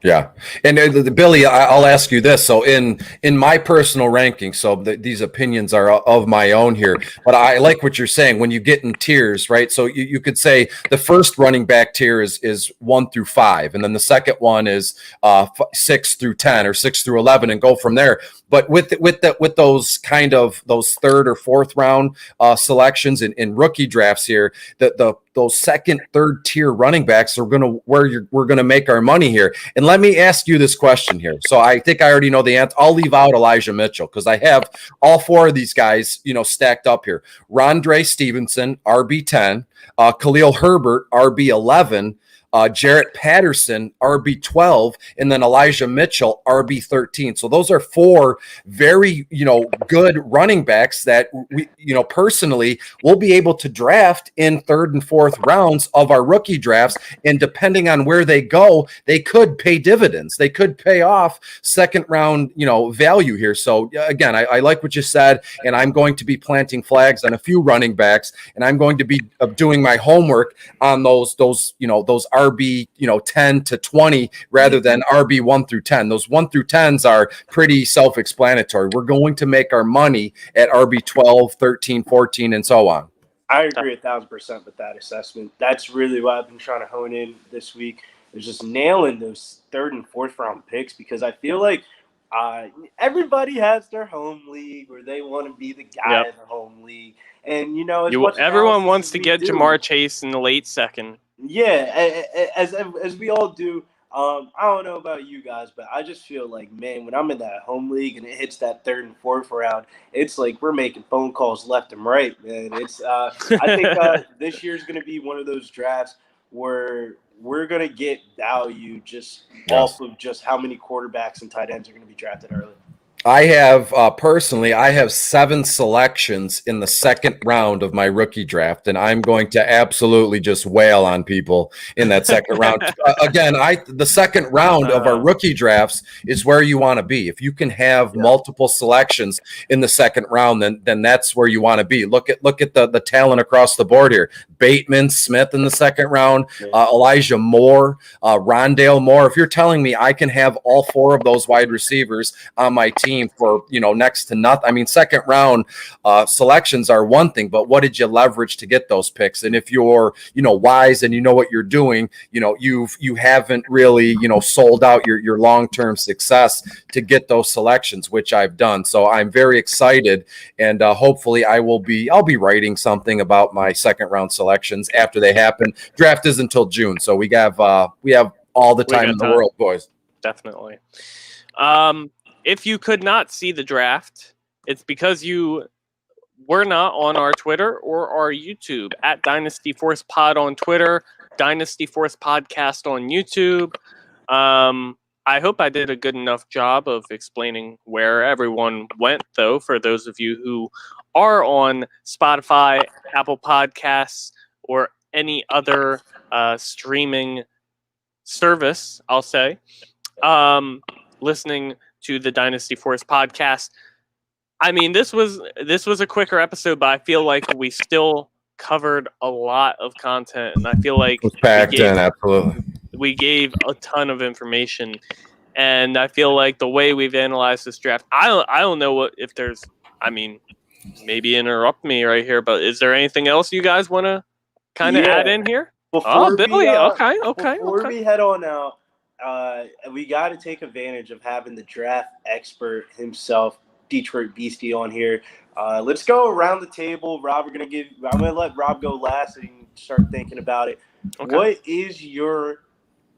Yeah, and Billy, I'll ask you this. So in my personal ranking, so these opinions are of my own here, but I like what you're saying when you get in tiers, right? So you could say the first running back tier is 1 through 5, and then the second one is 6 through 10 or 6 through 11, and go from there. But with those kind of those third or fourth round selections in rookie drafts here, those second, third tier running backs are we're gonna make our money here. And let me ask you this question here. So I think I already know the answer. I'll leave out Elijah Mitchell because I have all four of these guys, stacked up here. Rondre Stevenson, RB10, Khalil Herbert, RB11. Jarrett Patterson, RB12, and then Elijah Mitchell, RB13. So those are four very, good running backs that we, personally will be able to draft in third and fourth rounds of our rookie drafts. And depending on where they go, they could pay dividends. They could pay off second round, value here. So again, I like what you said, and I'm going to be planting flags on a few running backs, and I'm going to be doing my homework on those RB 10 to 20 rather than RB 1 through 10. Those 1 through 10s are pretty self-explanatory. We're going to make our money at RB 12, 13, 14, and so on. I agree 1,000% with that assessment. That's really what I've been trying to hone in this week, is just nailing those third and fourth round picks, because I feel like everybody has their home league where they want to be the guy in the home league. And, everyone wants to get Jamar Chase in the late second. Yeah, as we all do. I don't know about you guys, but I just feel like, man, when I'm in that home league and it hits that third and fourth round, it's like we're making phone calls left and right, man. It's I think this year's going to be one of those drafts where we're going to get value just off of just how many quarterbacks and tight ends are going to be drafted early. I have personally, I have 7 selections in the second round of my rookie draft, and I'm going to absolutely just wail on people in that second round. Again, the second round of our rookie drafts is where you want to be. If you can have multiple selections in the second round, then that's where you want to be. Look at the talent across the board here. Bateman, Smith in the second round, Elijah Moore, Rondale Moore. If you're telling me I can have all 4 of those wide receivers on my team for next to nothing. I mean, second round selections are one thing, but what did you leverage to get those picks? And if you're wise and you know what you're doing, you haven't really sold out your long-term success to get those selections, which I've done. So I'm very excited, and hopefully I'll be writing something about my second round selections after they happen. Draft is until June, so we have all the time in the world, boys. Definitely. If you could not see the draft, it's because you were not on our Twitter or our YouTube at Dynasty Force Pod on Twitter, Dynasty Force Podcast on YouTube. I hope I did a good enough job of explaining where everyone went, though, for those of you who are on Spotify, Apple Podcasts, or any other streaming service, I'll say, listening to the Dynasty Force Podcast. I mean, this was a quicker episode, but I feel like we still covered a lot of content, and I feel like absolutely. We gave a ton of information, and I feel like the way we've analyzed this draft, I don't know if there's, maybe interrupt me right here, but is there anything else you guys want to kind of add in here? Billy, okay. Before we head on out, we got to take advantage of having the draft expert himself, Detroit Beastie on here. Let's go around the table. Rob, I'm gonna let Rob go last so you can start thinking about it. Okay. What is your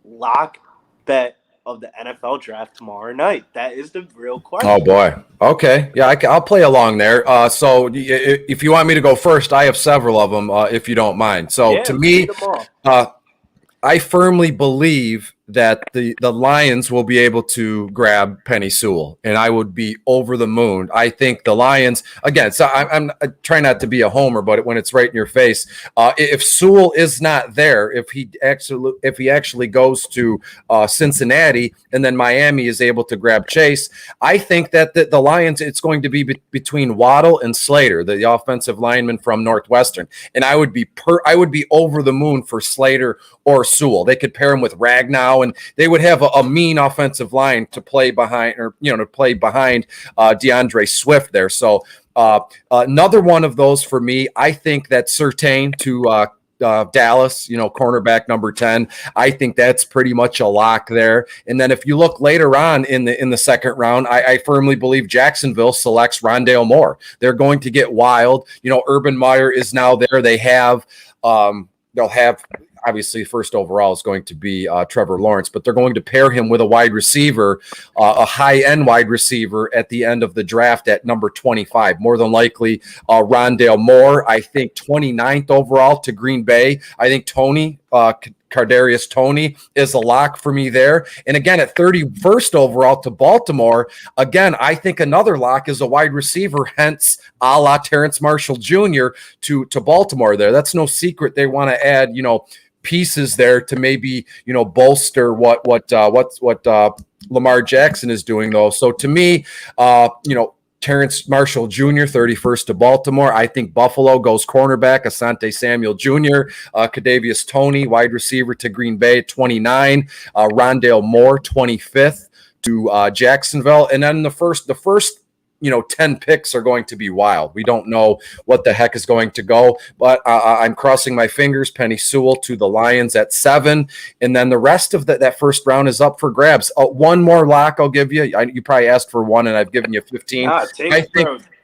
lock bet of the NFL draft tomorrow night? That is the real question. Oh boy. Okay. Yeah, I'll play along there. So if you want me to go first, I have several of them. If you don't mind. So to me, read them all. I firmly believe that the Lions will be able to grab Penny Sewell, and I would be over the moon. I think the Lions, again, so I try not to be a homer, but when it's right in your face, if Sewell is not there, if he actually goes to Cincinnati and then Miami is able to grab Chase, I think that the Lions, it's going to be between Waddle and Slater, the offensive lineman from Northwestern, and I would be over the moon for Slater or Sewell. They could pair him with Ragnow, and they would have a mean offensive line to play behind, DeAndre Swift there. So another one of those for me. I think that Surtain to Dallas, cornerback number 10. I think that's pretty much a lock there. And then if you look later on in the second round, I firmly believe Jacksonville selects Rondale Moore. They're going to get wild. Urban Meyer is now there. They'll have obviously first overall is going to be Trevor Lawrence, but they're going to pair him with a wide receiver, a high-end wide receiver at the end of the draft at number 25. More than likely, Rondale Moore, I think 29th overall to Green Bay. I think Kadarius Toney is a lock for me there. And again, at 31st overall to Baltimore, again, I think another lock is a wide receiver, hence a la Terrence Marshall Jr. to Baltimore there. That's no secret. They want to add, pieces there to maybe, bolster what Lamar Jackson is doing though. So to me, Terrence Marshall Jr., 31st to Baltimore. I think Buffalo goes cornerback, Asante Samuel Jr., Kadarius Toney, wide receiver to Green Bay, 29, Rondale Moore, 25th to Jacksonville. And then the first 10 picks are going to be wild. We don't know what the heck is going to go, but I'm crossing my fingers. Penny Sewell to the Lions at 7. And then the rest of that first round is up for grabs. One more lock I'll give you. You probably asked for one, and I've given you 15.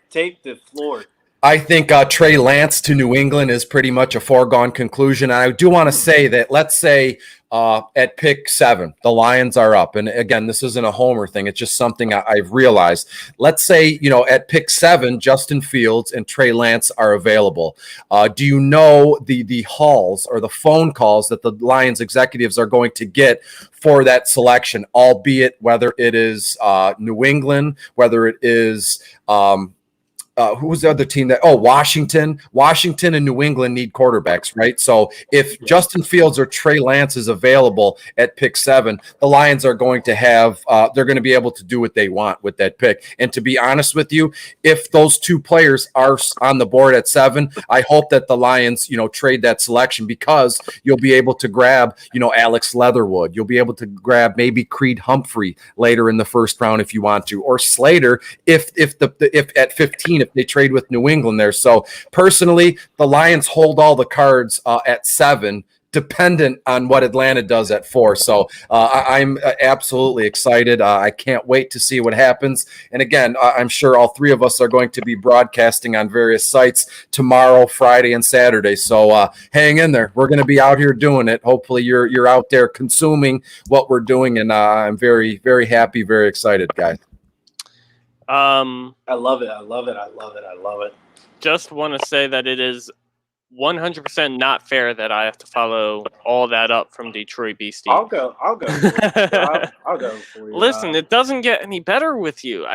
Take the floor. I think Trey Lance to New England is pretty much a foregone conclusion. I do want to say that, let's say at pick 7, the Lions are up. And again, this isn't a homer thing. It's just something I've realized. Let's say, at pick 7, Justin Fields and Trey Lance are available. Do you know the halls or the phone calls that the Lions executives are going to get for that selection, albeit whether it is New England, whether it is who was the other team Washington and New England need quarterbacks, right? So if Justin Fields or Trey Lance is available at pick 7, the Lions are going to have, they're going to be able to do what they want with that pick. And to be honest with you, if those two players are on the board at 7, I hope that the Lions, trade that selection, because you'll be able to grab, Alex Leatherwood. You'll be able to grab maybe Creed Humphrey later in the first round if you want to, or Slater if at 15, if they trade with New England there. So personally, the Lions hold all the cards at 7, dependent on what Atlanta does at 4. So I'm absolutely excited. I can't wait to see what happens. And again, I'm sure all three of us are going to be broadcasting on various sites tomorrow, Friday, and Saturday. So hang in there. We're going to be out here doing it. Hopefully you're out there consuming what we're doing. And I'm very, very happy, very excited, guys. I love it. Just want to say that it is 100% not fair that I have to follow all that up from Detroit Beastie. I'll go. I'll go for you. Listen, it doesn't get any better with you.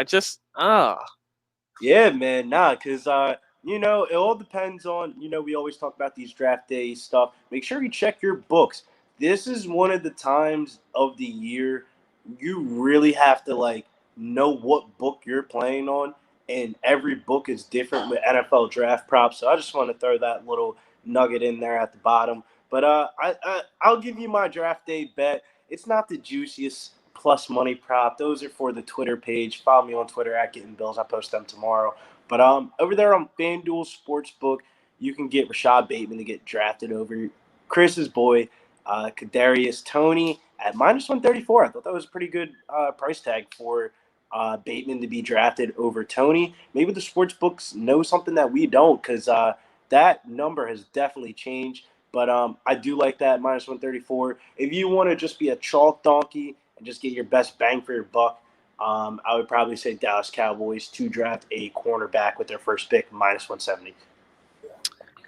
Yeah, man. Because it all depends on, we always talk about these draft day stuff. Make sure you check your books. This is one of the times of the year you really have to know what book you're playing on, and every book is different with NFL draft props. So I just want to throw that little nugget in there at the bottom. But I'll give you my draft day bet. It's not the juiciest plus money prop. Those are for the Twitter page. Follow me on Twitter at Getting Bills. I post them tomorrow. But over there on FanDuel Sportsbook, you can get Rashad Bateman to get drafted over Chris's boy, Kadarius Toney, at -134. I thought that was a pretty good price tag for Bateman to be drafted over Tony. Maybe the sports books know something that we don't, because that number has definitely changed. But I do like that minus 134. If you want to just be a chalk donkey and just get your best bang for your buck, I would probably say Dallas Cowboys to draft a cornerback with their first pick, minus 170.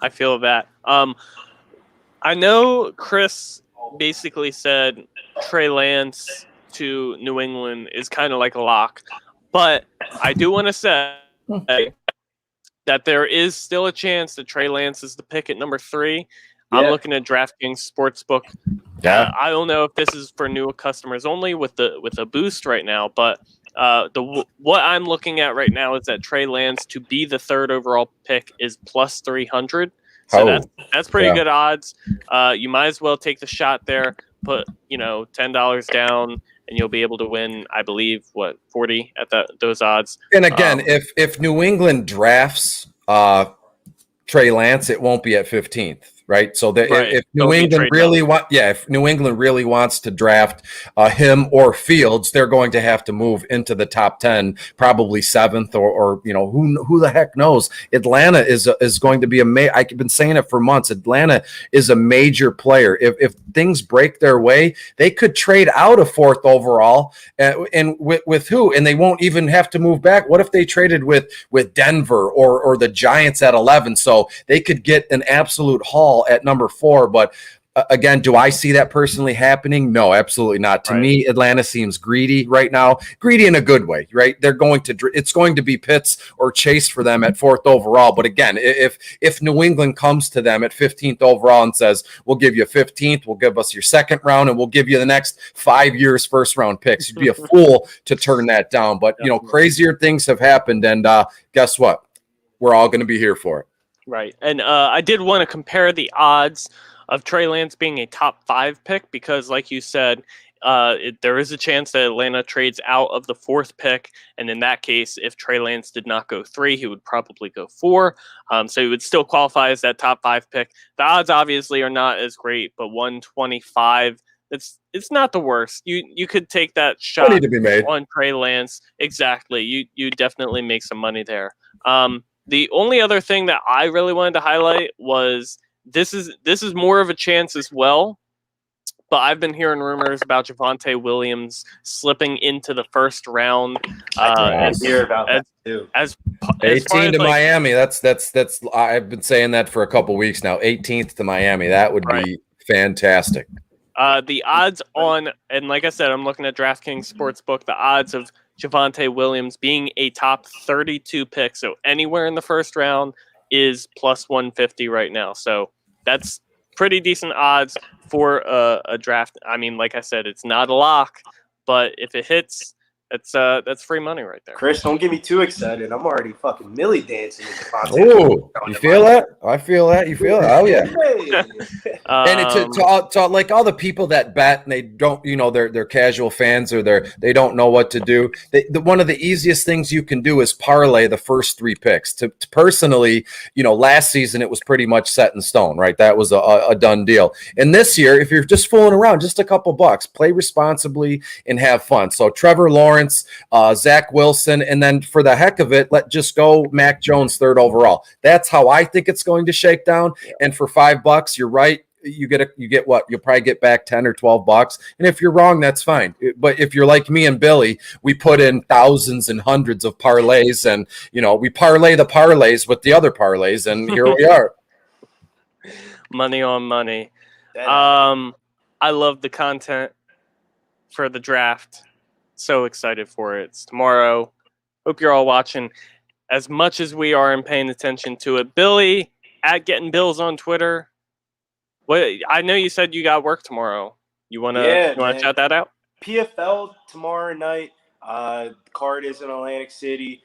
I feel that. I know Chris basically said Trey Lance to New England is kind of like a lock, but I do want to say that there is still a chance that Trey Lance is the pick at number 3. I'm looking at DraftKings Sportsbook. Yeah. I don't know if this is for new customers only with a boost right now, but what I'm looking at right now is that Trey Lance to be the 3rd overall pick is plus 300. So that's pretty good odds. You might as well take the shot there. Put $10 down, and you'll be able to win. I believe 40 at those odds. And again, if New England drafts Trey Lance, it won't be at 15th. Right. So if New England really if New England really wants to draft him or Fields, they're going to have to move into the top 10, probably 7th or who the heck knows. Atlanta is going to be I've been saying it for months. Atlanta is a major player. If things break their way, they could trade out a 4th overall and with who? And they won't even have to move back. What if they traded with Denver or the Giants at 11? So they could get an absolute haul at number 4, but again, do I see that personally happening? No, absolutely not. To me, Atlanta seems greedy right now, greedy in a good way, right? It's going to be Pitts or Chase for them at 4th overall. But again, if New England comes to them at 15th overall and says, we'll give you 15th, we'll give us your 2nd round, and we'll give you the next 5 years 1st round picks, you'd be a fool to turn that down. But crazier things have happened, and guess what? We're all going to be here for it. Right. And I did want to compare the odds of Trey Lance being a top 5 pick because, like you said, there is a chance that Atlanta trades out of the 4th pick. And in that case, if Trey Lance did not go 3, he would probably go 4. So he would still qualify as that top 5 pick. The odds obviously are not as great, but 125, it's not the worst. You could take that shot to be made on Trey Lance. Exactly. You definitely make some money there. The only other thing that I really wanted to highlight was this is more of a chance as well, but I've been hearing rumors about Javonte Williams slipping into the 1st round. I hear about that too. As 18 to Miami. That's I've been saying that for a couple weeks now. 18th to Miami. That would be fantastic. The odds on, and like I said, I'm looking at DraftKings Sportsbook, the odds of Javonte Williams being a top 32 pick, so anywhere in the 1st round, is plus 150 right now. So that's pretty decent odds for a draft. I mean, like I said, it's not a lock, but if it hits, that's free money right there. Chris, don't get me too excited. I'm already fucking Millie dancing with the Oh, you feel that? I feel that. You feel it? Oh yeah. And it's to like all the people that bet and they don't, they're casual fans or they don't know what to do. One of the easiest things you can do is parlay the first 3 picks. To personally, last season it was pretty much set in stone, right? That was a done deal. And this year, if you're just fooling around, just a couple bucks, play responsibly and have fun. So Trevor Lawrence, Zach Wilson, and then for the heck of it, just go Mac Jones 3rd overall. That's how I think it's going to shake down. Yeah. And for $5, you're right. You get what? You'll probably get back 10 or 12 bucks. And if you're wrong, that's fine. But if you're like me and Billy, we put in thousands and hundreds of parlays, and we parlay the parlays with the other parlays, and here we are. Money on money. I love the content for the draft. So excited for it. It's tomorrow. Hope you're all watching as much as we are and paying attention to it. Billy at Getting Bills on Twitter. I know you said you got work tomorrow. You wanna shout that out? PFL tomorrow night. The card is in Atlantic City.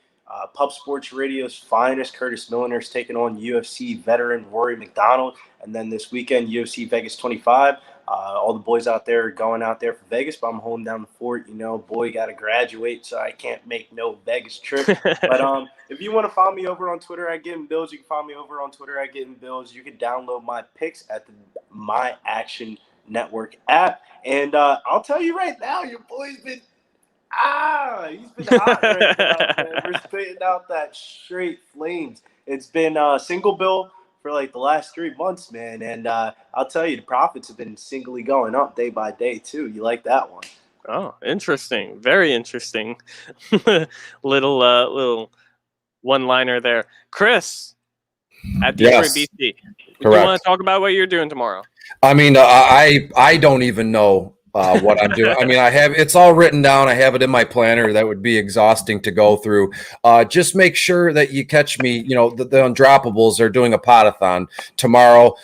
Pub Sports Radio's finest, Curtis Milner's taking on UFC veteran Rory McDonald. And then this weekend, UFC Vegas 25. All the boys out there are going out there for Vegas, but I'm holding down the fort. Boy got to graduate, so I can't make no Vegas trip. But if you want to follow me over on Twitter at Getting Bills, you can follow me over on Twitter at Getting Bills. You can download my picks at the My Action Network app. And I'll tell you right now, your boy's been He's been hot right now, man. We're spitting out that straight flames. It's been single bill for like the last 3 months, man. And I'll tell you, the profits have been singly going up day by day, too. You like that one? Oh, interesting. Very interesting. Little one-liner there. Chris, at Detroit Yes, BC, do you correct. want to talk about what you're doing tomorrow? I mean, I don't even know what I'm doing. I mean, it's all written down. I have it in my planner. That would be exhausting to go through. Just make sure that you catch me. You know, the Undroppables are doing a potathon tomorrow,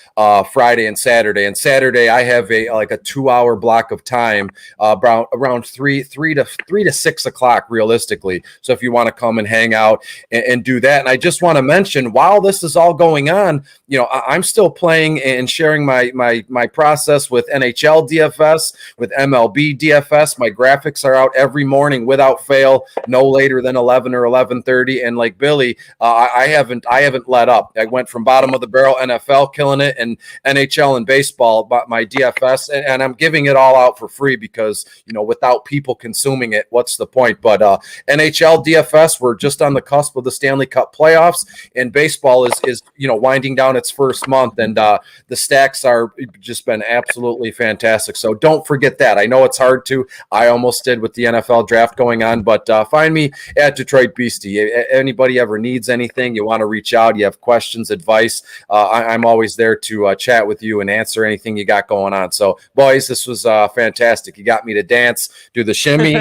Friday and Saturday. And Saturday, I have a 2-hour block of time, around three to 6 o'clock, realistically. So if you want to come and hang out and do that, and I just want to mention, while this is all going on, you know, I'm still playing and sharing my process with NHL DFS, with MLB DFS. My graphics are out every morning without fail, no later than 11 or 11:30. And like Billy, I haven't let up. I went from bottom of the barrel NFL, killing it, and NHL and baseball, my DFS, and I'm giving it all out for free because, you know, without people consuming it, what's the point? But NHL DFS, we're just on the cusp of the Stanley Cup playoffs, and baseball is you know, winding down its first month, and the stacks are just been absolutely fantastic. So don't forget that. I know it's hard to. I almost did with the NFL draft going on, but find me at Detroit Beastie. Anybody ever needs anything, you want to reach out, you have questions, advice, I'm always there to chat with you and answer anything you got going on. So, boys, this was fantastic. You got me to dance, do the shimmy,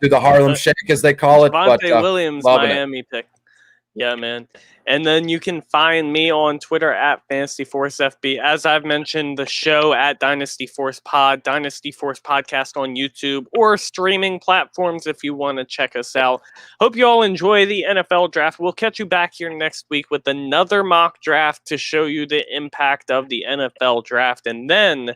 do the Harlem Shake, as they call it. Devontae But Williams, Miami pick. Yeah, man. And then you can find me on Twitter at FantasyForceFB. As I've mentioned, the show at Dynasty Force Pod, Dynasty Force Podcast on YouTube, or streaming platforms if you want to check us out. Hope you all enjoy the NFL draft. We'll catch you back here next week with another mock draft to show you the impact of the NFL draft. And then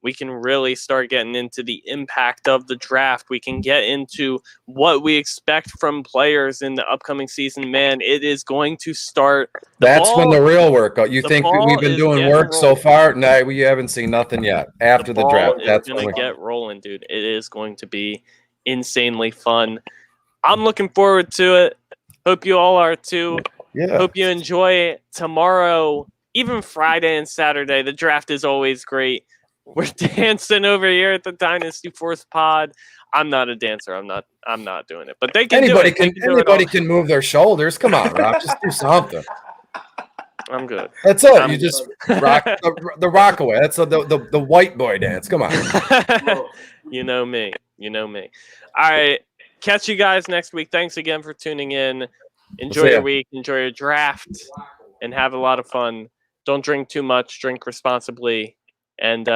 we can really start getting into the impact of the draft. We can get into what we expect from players in the upcoming season. Man, it is going to start. That's when the real work. You think we've been doing work so far? No, we haven't seen nothing yet. After the draft, that's going to get rolling, dude. It is going to be insanely fun. I'm looking forward to it. Hope you all are too. Yeah. Hope you enjoy tomorrow, even Friday and Saturday. The draft is always great. We're dancing over here at the Dynasty Force Pod. I'm not a dancer. I'm not doing it. But they can anybody do it. Anybody can move their shoulders. Come on, Rob. Just do something. I'm good. That's it. You just rock the rock away. That's the white boy dance. Come on. You know me. All right. Catch you guys next week. Thanks again for tuning in. Enjoy your week. Enjoy your draft. And have a lot of fun. Don't drink too much. Drink responsibly. And